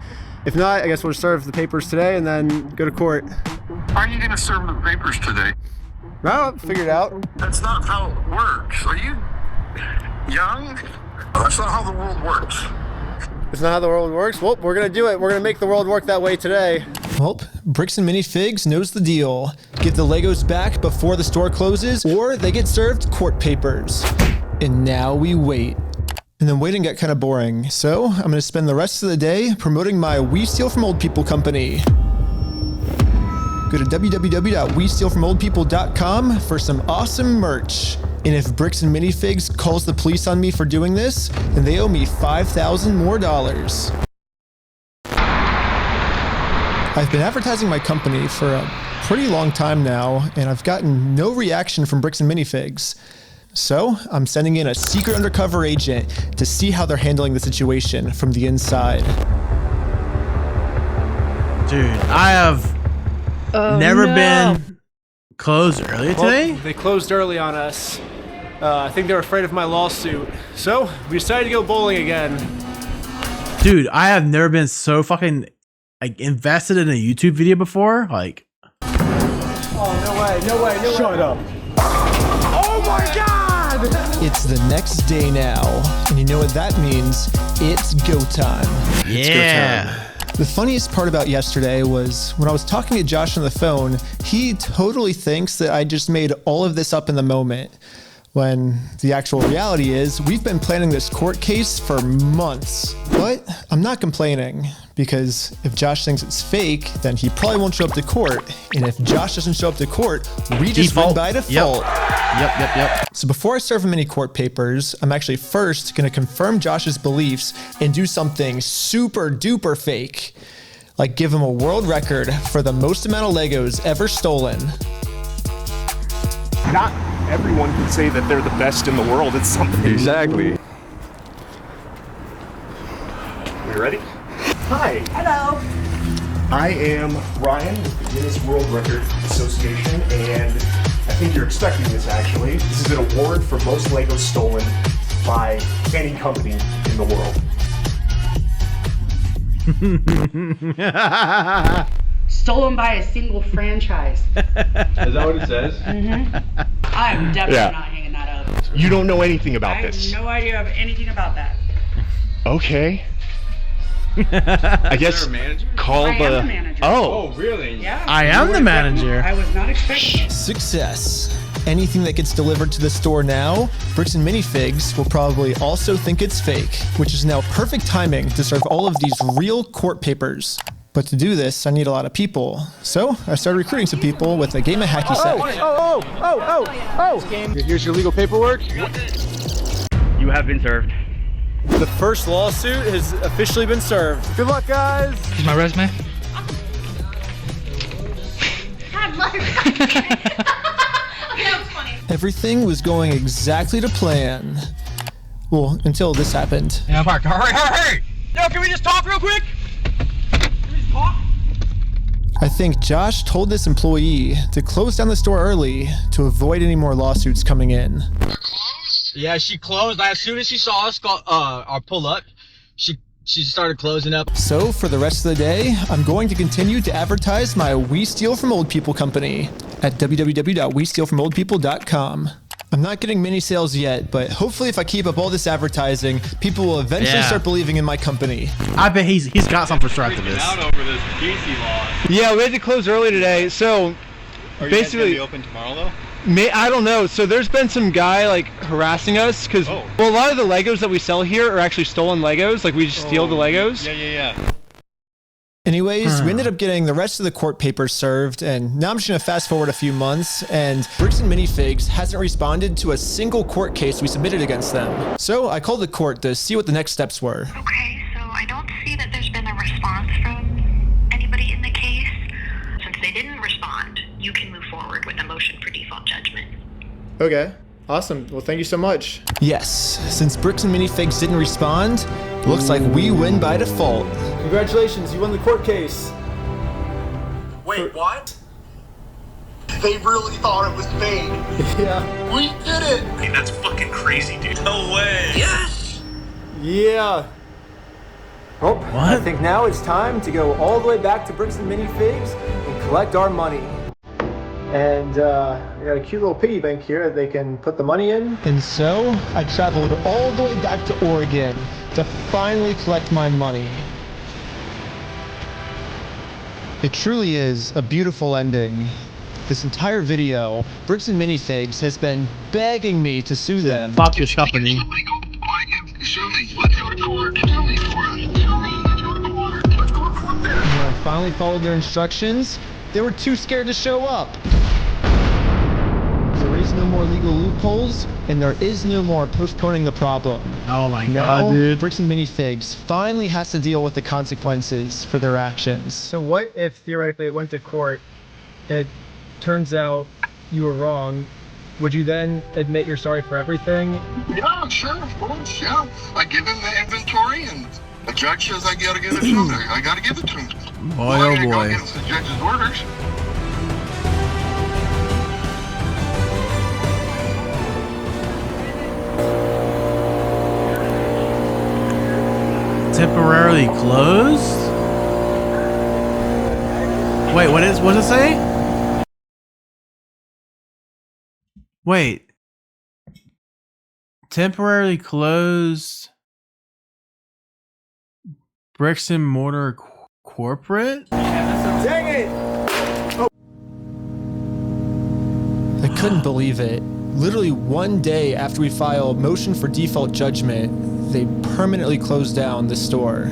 if not, I guess we'll serve the papers today and then go to court. How are you going to serve the papers today? Well, figure it out. That's not how it works. Are you young? That's not how the world works. It's not how the world works? Well, we're going to do it. We're going to make the world work that way today. Well, Bricks and Minifigs knows the deal. Get the Legos back before the store closes, or they get served court papers. And now we wait. And then waiting got kind of boring, so I'm going to spend the rest of the day promoting my We Steal From Old People company. Go to www.westealfromoldpeople.com for some awesome merch. And if Bricks and Minifigs calls the police on me for doing this, then they owe me $5,000 more. I've been advertising my company for a pretty long time now, and I've gotten no reaction from Bricks and Minifigs. So I'm sending in a secret undercover agent to see how they're handling the situation from the inside. Dude, I have never been closed early today? They closed early on us. I think they were afraid of my lawsuit. So we decided to go bowling again. Dude, I have never been so fucking like invested in a YouTube video before. Like, oh, no way. Shut up. Oh my God! It's the next day now, and you know what that means? It's go time. Yeah. It's go time. The funniest part about yesterday was when I was talking to Josh on the phone, he totally thinks that I just made all of this up in the moment. When the actual reality is, we've been planning this court case for months. But I'm not complaining, because if Josh thinks it's fake, then he probably won't show up to court. And if Josh doesn't show up to court, we just win by default. Yep. So before I serve him any court papers, I'm actually first gonna confirm Josh's beliefs and do something super duper fake. Like give him a world record for the most amount of Legos ever stolen. Not everyone can say that they're the best in the world at something. Exactly. We ready? Hi. Hello. I am Ryan with the Guinness World Record Association, and I think you're expecting this actually. This is an award for most Legos stolen by any company in the world. Stolen by a single franchise. Is that what it says? Mm-hmm. I'm definitely not hanging that up. You don't know anything about I this. have no idea of anything about that. Okay. I guess call I the. am the manager. Oh. really? Yeah. I am the manager. I was not expecting it. Success. Anything that gets delivered to the store now, Bricks and Minifigs will probably also think it's fake, which is now perfect timing to serve all of these real court papers. But to do this, I need a lot of people. So I started recruiting some people with a game of hacky sack. Here's your legal paperwork. You have been served. The first lawsuit has officially been served. Good luck, guys. Here's my resume. God, let her That was funny. Everything was going exactly to plan. Well, until this happened. Yeah, Mark, hurry! Yo, can we just talk real quick? I think Josh told this employee to close down the store early to avoid any more lawsuits coming in. Yeah, she closed. As soon as she saw us pull up, she started closing up. So for the rest of the day, I'm going to continue to advertise my We Steal From Old People company at www.westealfromoldpeople.com. I'm not getting many sales yet, but hopefully if I keep up all this advertising, people will eventually start believing in my company. I bet he's got something for sure after this. Out over this PC law. Yeah, we had to close early today, so Are you basically guys gonna be open tomorrow though? I don't know. So there's been some guy like harassing us because well, a lot of the Legos that we sell here are actually stolen Legos. Like we just steal the Legos. Yeah. Anyways, we ended up getting the rest of the court papers served, and now I'm just gonna fast forward a few months, and Bricks and Minifigs hasn't responded to a single court case we submitted against them. So I called the court to see what the next steps were. Okay, so I don't see that there's been a response from anybody in the case. Since they didn't respond, you can move forward with a motion for default judgment. Okay, awesome. Well, thank you so much. Yes, since Bricks and Minifigs didn't respond, looks like we win by default. Congratulations, you won the court case. Wait, what? They really thought it was fake. Yeah. We did it! Hey, that's fucking crazy, dude. No way. Yes! Yeah. Well, I think now it's time to go all the way back to Bricks and Minifigs and collect our money. And I got a cute little piggy bank here that they can put the money in. And so I traveled all the way back to Oregon to finally collect my money. It truly is a beautiful ending. This entire video, Bricks and Minifigs has been begging me to sue them. Fuck your company. When I finally followed their instructions, they were too scared to show up. There is no more legal loopholes, and there is no more postponing the problem. Oh my Now, god, dude. Bricks and Minifigs finally has to deal with the consequences for their actions. So what if theoretically it went to court, it turns out you were wrong, would you then admit you're sorry for everything? Yeah, sure, of course, yeah. I give him the inventory and the judge says I gotta give it to him. I gotta give it to him. Boy, I oh gotta go boy. against the judge's orders. Temporarily closed? Wait, what does it say? Wait. Temporarily closed Bricks and Mortar Corporate? Dang it! I couldn't believe it. Literally one day after we filed motion for default judgment, they permanently closed down the store.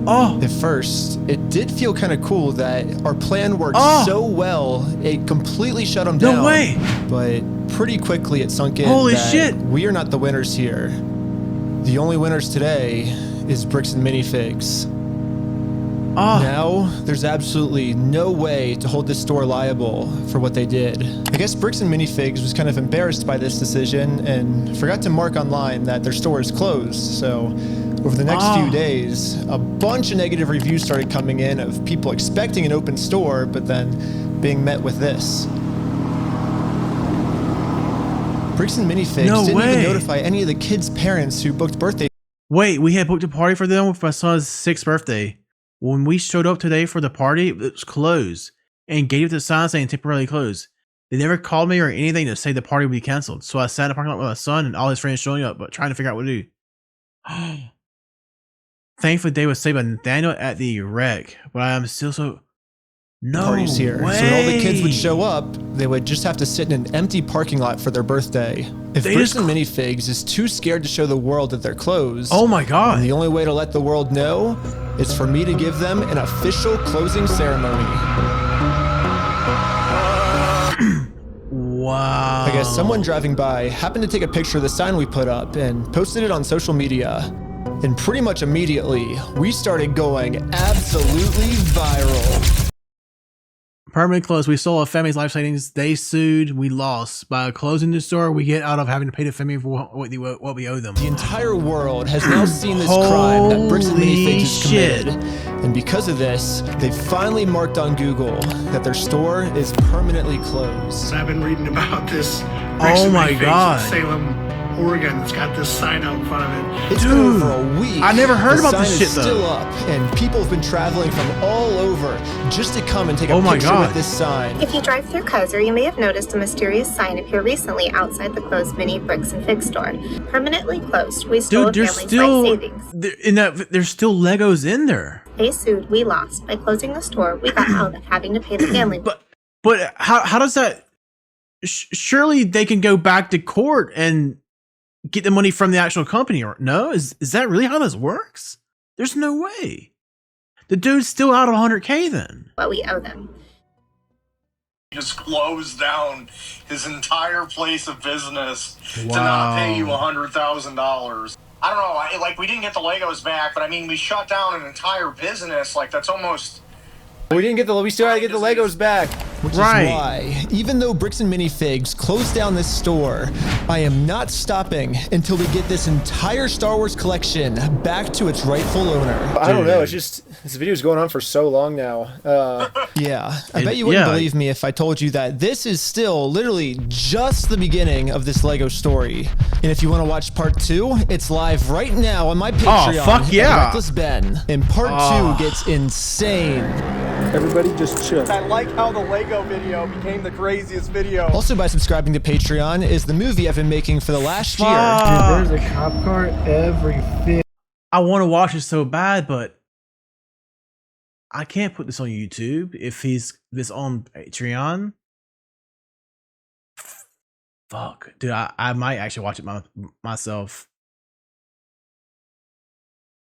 Oh! At first, it did feel kind of cool that our plan worked so well, it completely shut them down. No way! But pretty quickly it sunk in Holy that shit! we are not the winners here. The only winners today is Bricks and Minifigs. Now, there's absolutely no way to hold this store liable for what they did. I guess Bricks and Minifigs was kind of embarrassed by this decision and forgot to mark online that their store is closed. So over the next few days, a bunch of negative reviews started coming in of people expecting an open store, but then being met with this. Bricks and Minifigs didn't even notify any of the kids' parents who booked birthday. Wait, we had booked a party for them for my son's 6th birthday. When we showed up today for the party, it was closed and gave the sign saying temporarily closed. They never called me or anything to say the party would be canceled. So I sat in the parking lot with my son and all his friends showing up, but trying to figure out what to do. Thankfully, they was saved by Nathaniel at the wreck, but I am still so... No parties here. way. So when all the kids would show up, they would just have to sit in an empty parking lot for their birthday. If Bricks and Minifigs is too scared to show the world that they're closed, oh my god, the only way to let the world know is for me to give them an official closing ceremony. Wow. I guess someone driving by happened to take a picture of the sign we put up and posted it on social media. And pretty much immediately, we started going absolutely viral. Permanently closed. We stole a family's life savings. They sued. We lost. By closing the store, we get out of having to pay the family for what we owe them. The entire world has now seen this crime that Bricks and Minifigs has committed. And because of this, they finally marked on Google that their store is permanently closed. I've been reading about this. Oh my god. Salem, Oregon, that's got this sign out in front of it. It's been over a week. I never heard about this shit though. The sign is still up, and people have been traveling from all over just to come and take a picture with this sign. If you drive through Kaiser, you may have noticed a mysterious sign appear recently outside the closed Mini Bricks and Fig store. Permanently closed. We stole a family's life savings. There's still Legos in there. They sued. We lost. By closing the store, we got out of having to pay the family. But how does that? Surely they can go back to court and get the money from the actual company, or no? Is that really how this works? There's no way. The dude's still out of 100K then. What we owe them. He just closed down his entire place of business to not pay you $100,000. I don't know, like we didn't get the Legos back, but I mean we shut down an entire business. Like that's almost... We still had to get the Legos back. Which is why, even though Bricks and Minifigs closed down this store, I am not stopping until we get this entire Star Wars collection back to its rightful owner. I don't know, it's just, this video's going on for so long now. Yeah, I bet you wouldn't believe me if I told you that this is still literally just the beginning of this Lego story. And if you want to watch part 2, it's live right now on my Patreon. Oh, fuck yeah. Reckless Ben. And part 2 gets insane. Everybody just chill. I like how the Lego video became the craziest video. Also, by subscribing to Patreon is the movie I've been making for the last year. Dude, there's a cop car every fit. I want to watch it so bad, but I can't put this on YouTube if he's this on Patreon. Fuck, dude, I might actually watch it myself.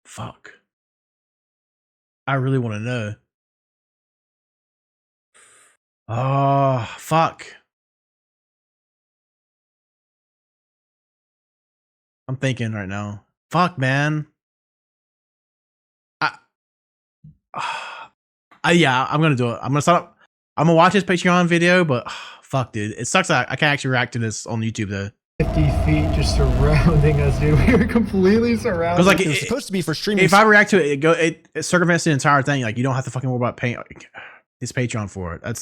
Fuck. I really want to know. Oh, fuck. I'm thinking right now. Fuck, man. Yeah, I'm gonna do it. I'm gonna start up. I'm gonna watch this Patreon video, but fuck, dude. It sucks that I can't actually react to this on YouTube, though. 50 feet just surrounding us, dude. We were completely surrounded. Because like it's supposed to be for streaming. If I react to it, it circumvents the entire thing. Like you don't have to fucking worry about paying this Patreon for it.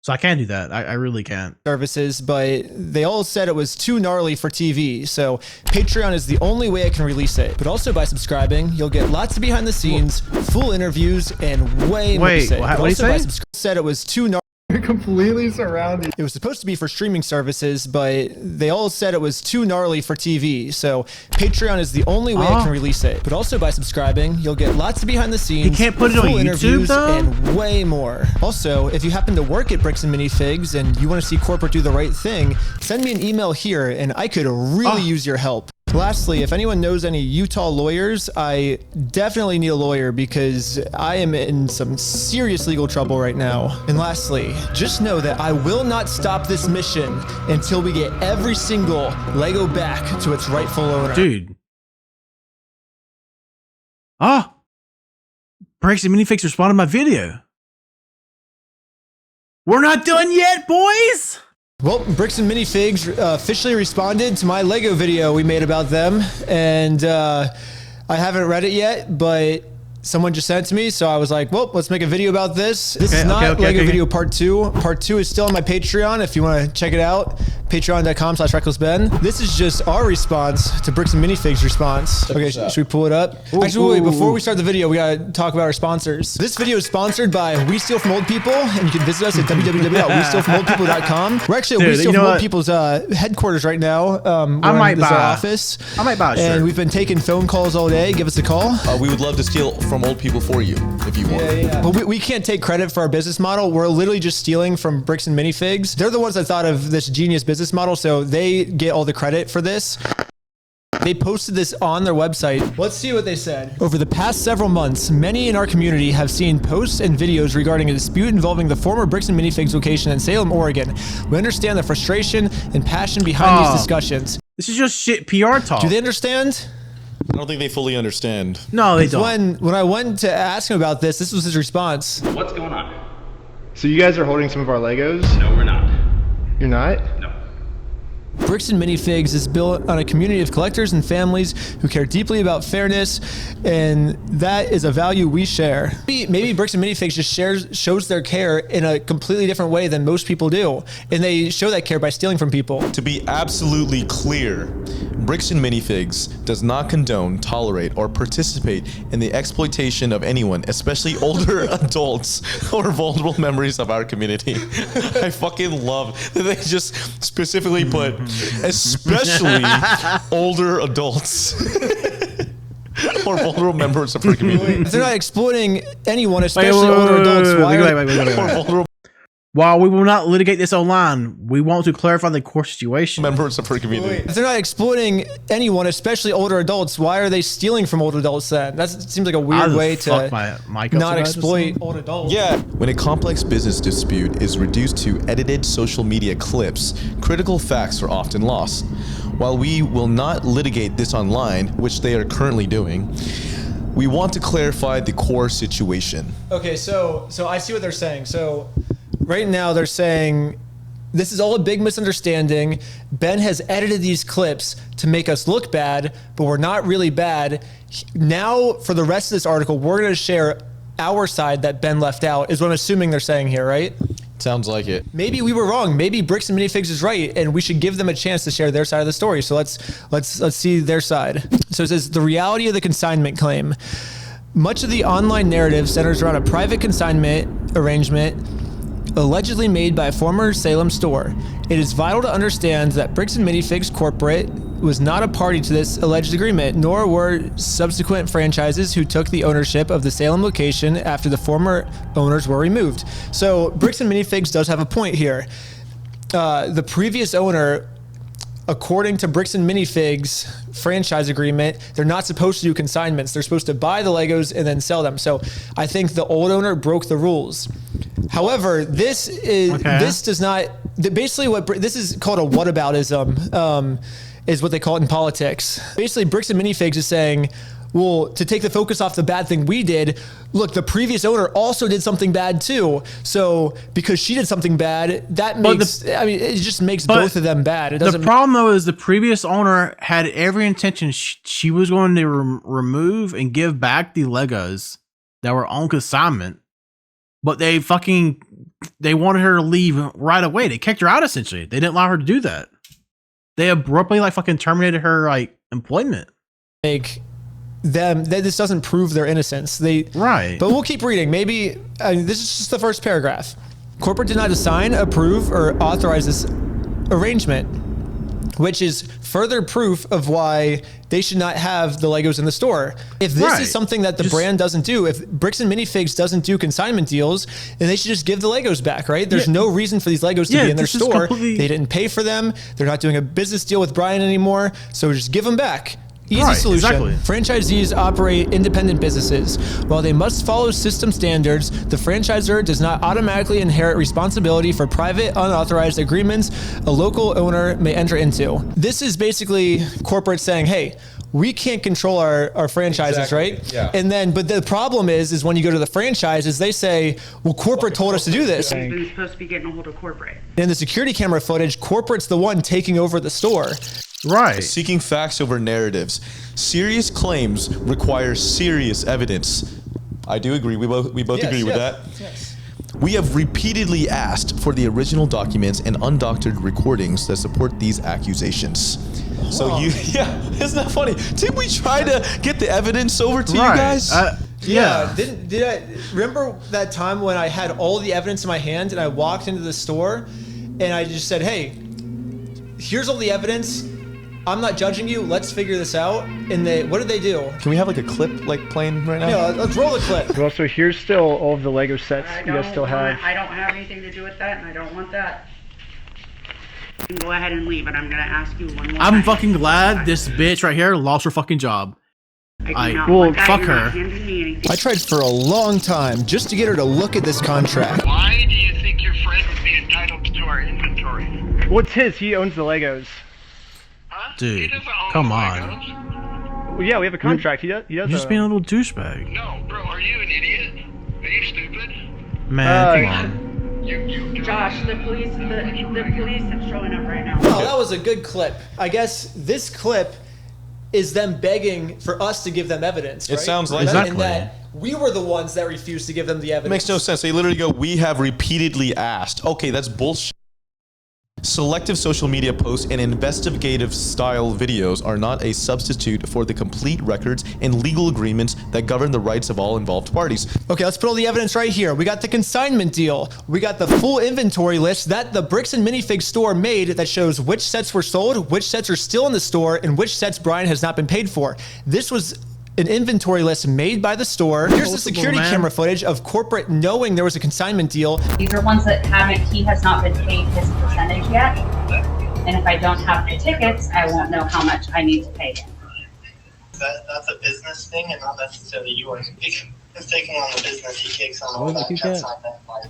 So I can't do that. I really can't. Services, but they all said it was too gnarly for TV. So Patreon is the only way I can release it. But also by subscribing, you'll get lots of behind the scenes, full interviews, and way more. Wait, what do you say? Said it was too gnarly. We're completely surrounded. It was supposed to be for streaming services, but they all said it was too gnarly for TV. So Patreon is the only way I can release it. But also by subscribing, you'll get lots of behind the scenes. You can't put it on YouTube though? And way more. Also, if you happen to work at Bricks and Minifigs and you want to see corporate do the right thing, send me an email here and I could really use your help. Lastly, if anyone knows any Utah lawyers, I definitely need a lawyer because I am in some serious legal trouble right now. And lastly, just know that I will not stop this mission until we get every single Lego back to its rightful owner. Dude. Bricks and Minifigs responded to my video. We're not done yet, boys! Well, Bricks and Minifigs officially responded to my Lego video we made about them, and I haven't read it yet, but someone just sent it to me, so I was like, well, let's make a video about this. This is not Lego video part 2. Part 2 is still on my Patreon if you want to check it out. Patreon.com/recklessben. This is just our response to Bricks and Minifigs' response. Okay, should we pull it up? Actually, wait, before we start the video, we gotta talk about our sponsors. This video is sponsored by We Steal From Old People, and you can visit us at www.westealfromoldpeople.com. We're actually at We Steal From Old People's headquarters right now. I might buy our office. I might buy a shirt. And we've been taking phone calls all day. Give us a call. We would love to steal from old people for you if you want. But we can't take credit for our business model. We're literally just stealing from Bricks and Minifigs. They're the ones that thought of this genius business model, so they get all the credit for this. They posted this on their website. Let's see what they said. Over the past several months, many in our community have seen posts and videos regarding a dispute involving the former Bricks and Minifigs location in Salem, Oregon. We understand the frustration and passion behind these discussions. This is just shit PR talk. Do they understand? I don't think they fully understand. No, they don't. When I went to ask him about this, this was his response. What's going on? So you guys are holding some of our Legos? No, we're not. You're not? No. Bricks and Minifigs is built on a community of collectors and families who care deeply about fairness, and that is a value we share. Maybe Bricks and Minifigs just shows their care in a completely different way than most people do, and they show that care by stealing from people. To be absolutely clear, Bricks and Minifigs does not condone, tolerate, or participate in the exploitation of anyone, especially older adults or vulnerable members of our community. I fucking love that they just specifically put especially older adults or vulnerable members of our community. They're not exploiting anyone, especially older adults. While we will not litigate this online, we want to clarify the core situation. Members of our community. If they're not exploiting anyone, especially older adults, why are they stealing from older adults then? That seems like a weird way to not exploit old adults. Yeah. When a complex business dispute is reduced to edited social media clips, critical facts are often lost. While we will not litigate this online, which they are currently doing, we want to clarify the core situation. Okay, so I see what they're saying. So right now they're saying this is all a big misunderstanding. Ben has edited these clips to make us look bad, but we're not really bad. Now, for the rest of this article, we're going to share our side that Ben left out, is what I'm assuming they're saying here, right? Sounds like it. Maybe we were wrong. Maybe Bricks and Minifigs is right, and we should give them a chance to share their side of the story. So let's see their side. So it says, the reality of the consignment claim. Much of the online narrative centers around a private consignment arrangement allegedly made by a former Salem store. It is vital to understand that Bricks and Minifigs Corporate was not a party to this alleged agreement, nor were subsequent franchises who took the ownership of the Salem location after the former owners were removed. So Bricks and Minifigs does have a point here. The previous owner, according to Bricks and Minifigs franchise agreement, they're not supposed to do consignments. They're supposed to buy the Legos and then sell them. So I think the old owner broke the rules. However, this does not, basically this is called a whataboutism, is what they call it in politics. Basically, Bricks and Minifigs is saying, well, to take the focus off the bad thing we did, look, the previous owner also did something bad too. So because she did something bad, that makes, it just makes both of them bad. It doesn't. The problem though is the previous owner had every intention. She was going to remove and give back the Legos that were on consignment, but they wanted her to leave right away. They kicked her out essentially. They didn't allow her to do that. They abruptly terminated her employment. This doesn't prove their innocence. But we'll keep reading. Maybe this is just the first paragraph. Corporate did not assign, approve, or authorize this arrangement, which is further proof of why they should not have the Legos in the store. If this is something that the brand doesn't do, if Bricks and Minifigs doesn't do consignment deals, then they should just give the Legos back, right? There's no reason for these Legos to be in their store. They didn't pay for them. They're not doing a business deal with Brian anymore. So just give them back. Easy solution. Exactly. Franchisees operate independent businesses. While they must follow system standards, the franchisor does not automatically inherit responsibility for private, unauthorized agreements a local owner may enter into. This is basically corporate saying, hey, we can't control our franchises, right? Yeah. And then, but the problem is when you go to the franchises, they say, well, corporate told us to do this. You've been supposed to be getting a hold of corporate. In the security camera footage, corporate's the one taking over the store. Right. Seeking facts over narratives. Serious claims require serious evidence. I do agree. We both agree with that. Yes. We have repeatedly asked for the original documents and undoctored recordings that support these accusations. So isn't that funny? Didn't we try to get the evidence over to you guys? Yeah. Did I remember that time when I had all the evidence in my hand and I walked into the store and I just said, hey, here's all the evidence. I'm not judging you. Let's figure this out. And what did they do? Can we have like a clip like playing right now? Yeah, let's roll the clip. Well, so here's still all of the Lego sets you guys still have. I don't have anything to do with that, and I don't want that. You can go ahead and leave, and I'm gonna ask you one more time. I'm fucking glad this bitch right here lost her fucking job. Well, fuck her. I tried for a long time just to get her to look at this contract. Why do you think your friend would be entitled to our inventory? What's his? He owns the Legos. Dude, come on. Well, yeah, we have a contract. He does. You're just being a little douchebag. No, bro, are you an idiot? Are you stupid? Man, come on. Josh, the police are showing up right now. Oh, that was a good clip. I guess this clip is them begging for us to give them evidence, right? It sounds like And that we were the ones that refused to give them the evidence. It makes no sense. They literally go, we have repeatedly asked. Okay, that's bullshit. Selective social media posts and investigative style videos are not a substitute for the complete records and legal agreements that govern the rights of all involved parties. Okay, let's put all the evidence right here. We got the consignment deal. We got the full inventory list that the Bricks and Minifig store made that shows which sets were sold, which sets are still in the store, and which sets Brian has not been paid for. This was an inventory list made by the store. Here's the security camera footage of corporate knowing there was a consignment deal. These are ones that he has not been paid his percentage yet. And if I don't have the tickets, I won't know how much I need to pay him. That's a business thing and not necessarily yours. He's taking on the business, he takes on all that consignment.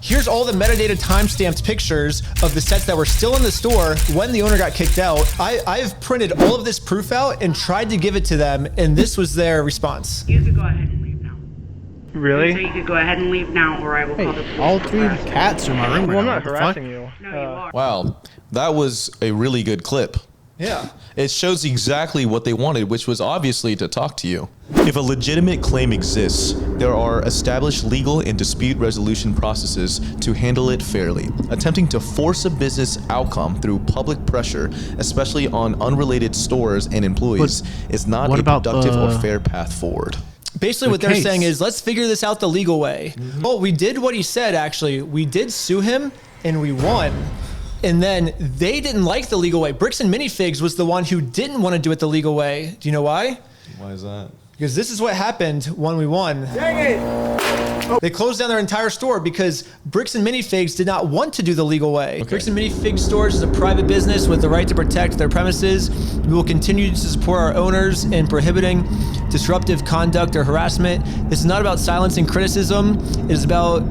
Here's all the metadata timestamped pictures of the sets that were still in the store when the owner got kicked out. I've printed all of this proof out and tried to give it to them, and this was their response. You could go ahead and leave now. Really? So you could go ahead and leave now, or I will call the police. All three cats are in my room. Well, I'm not harassing you. No, you are. Wow, that was a really good clip. Yeah. It shows exactly what they wanted, which was obviously to talk to you. If a legitimate claim exists, there are established legal and dispute resolution processes to handle it fairly. Attempting to force a business outcome through public pressure, especially on unrelated stores and employees, is not a productive or fair path forward. Basically what they're saying is, let's figure this out the legal way. Well, we did what he said, actually. We did sue him, and we won. And then they didn't like the legal way. Bricks and Minifigs was the one who didn't want to do it the legal way. Do you know why? Why is that? Because this is what happened when we won. Dang it! They closed down their entire store because Bricks and Minifigs did not want to do the legal way. Okay. Bricks and Minifig stores is a private business with the right to protect their premises. We will continue to support our owners in prohibiting disruptive conduct or harassment. This is not about silencing criticism. It is about,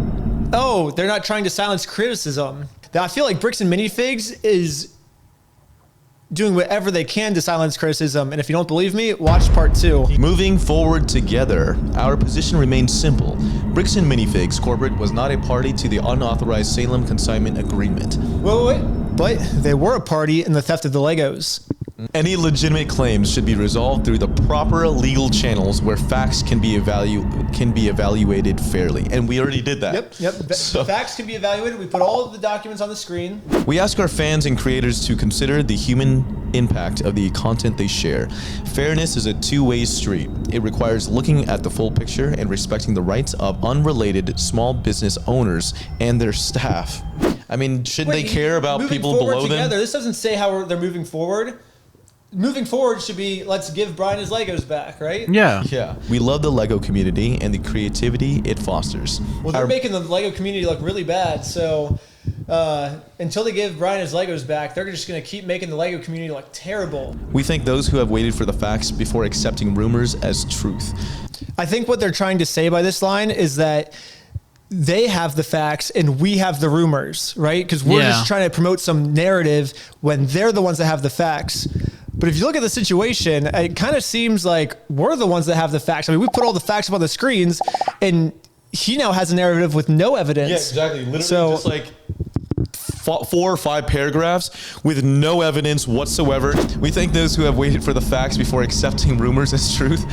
oh, they're not trying to silence criticism. I feel like Bricks and Minifigs is doing whatever they can to silence criticism. And if you don't believe me, watch part 2. Moving forward together, our position remains simple. Bricks and Minifigs Corporate was not a party to the unauthorized Salem consignment agreement. Wait. But they were a party in the theft of the Legos. Any legitimate claims should be resolved through the proper legal channels where facts can be evaluated fairly. And we already did that. Yep. Facts can be evaluated. We put all of the documents on the screen. We ask our fans and creators to consider the human impact of the content they share. Fairness is a two-way street. It requires looking at the full picture and respecting the rights of unrelated small business owners and their staff. I mean, shouldn't they care about people below them? This doesn't say how they're moving forward. Moving forward should be, let's give Brian his Legos back, right? Yeah. We love the Lego community and the creativity it fosters. Well, they're making the Lego community look really bad, so until they give Brian his Legos back, they're just going to keep making the Lego community look terrible. We thank those who have waited for the facts before accepting rumors as truth. I think what they're trying to say by this line is that they have the facts and we have the rumors, right? Because we're just trying to promote some narrative when they're the ones that have the facts. But if you look at the situation, it kind of seems like we're the ones that have the facts. I mean, we put all the facts up on the screens, and he now has a narrative with no evidence. Yeah, exactly. Literally just like 4 or 5 paragraphs with no evidence whatsoever. We thank those who have waited for the facts before accepting rumors as truth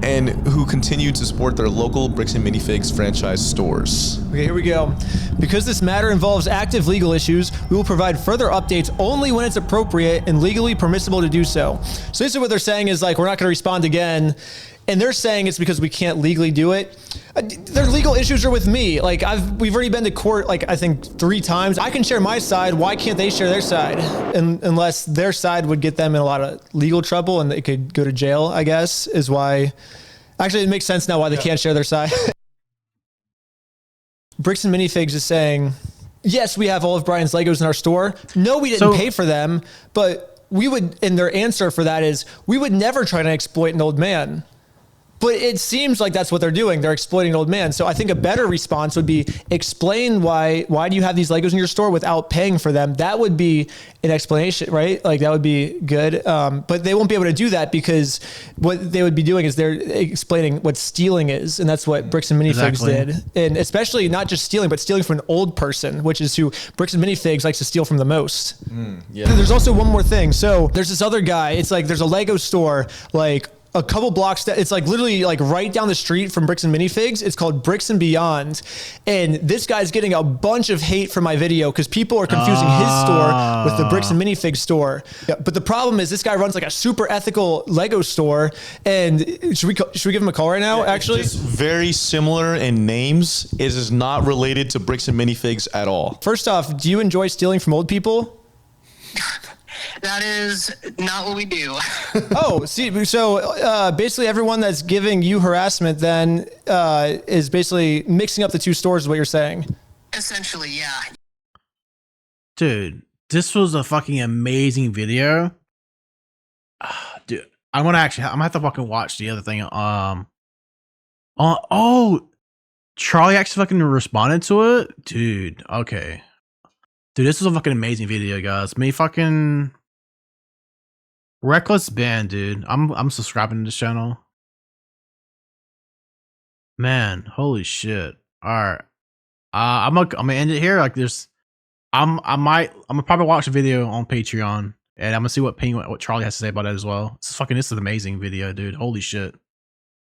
and who continue to support their local Bricks and Minifigs franchise stores. Okay, here we go. Because this matter involves active legal issues, we will provide further updates only when it's appropriate and legally permissible to do so. So this is what they're saying is like, we're not going to respond again. And they're saying it's because we can't legally do it. Their legal issues are with me. Like we've already been to court, like I think 3 times. I can share my side. Why can't they share their side? Unless their side would get them in a lot of legal trouble and they could go to jail, I guess, is why. Actually, it makes sense now why they can't share their side. Bricks and Minifigs is saying, yes, we have all of Brian's Legos in our store. No, we didn't pay for them, but we would, and their answer for that is, we would never try to exploit an old man. But it seems like that's what they're doing. They're exploiting an old man. So I think a better response would be explain why do you have these Legos in your store without paying for them? That would be an explanation, right? Like that would be good. But they won't be able to do that because what they would be doing is they're explaining what stealing is. And that's what Bricks and Minifigs did. And especially not just stealing, but stealing from an old person, which is who Bricks and Minifigs likes to steal from the most. There's also one more thing. So there's this other guy. It's like there's a Lego store like a couple blocks that it's like literally like right down the street from Bricks and Minifigs. It's called Bricks and Beyond. And this guy's getting a bunch of hate for my video because people are confusing his store with the Bricks and Minifigs store. Yeah, but the problem is this guy runs like a super ethical Lego store. And should we give him a call right now, actually? It's very similar in names. It is not related to Bricks and Minifigs at all. First off, do you enjoy stealing from old people? That is not what we do. Oh, see, so basically everyone that's giving you harassment then is basically mixing up the 2 stores is what you're saying. Essentially, yeah. Dude, this was a fucking amazing video. Dude, I'm gonna have to fucking watch the other thing. Oh, Charlie actually fucking responded to it? Dude, okay. Dude, this was a fucking amazing video, guys. Me fucking Reckless Band, dude. I'm subscribing to this channel. Man, holy shit. Alright. I'm gonna end it here. Like I'm gonna probably watch a video on Patreon and I'm gonna see what Charlie has to say about it as well. This is an amazing video, dude. Holy shit.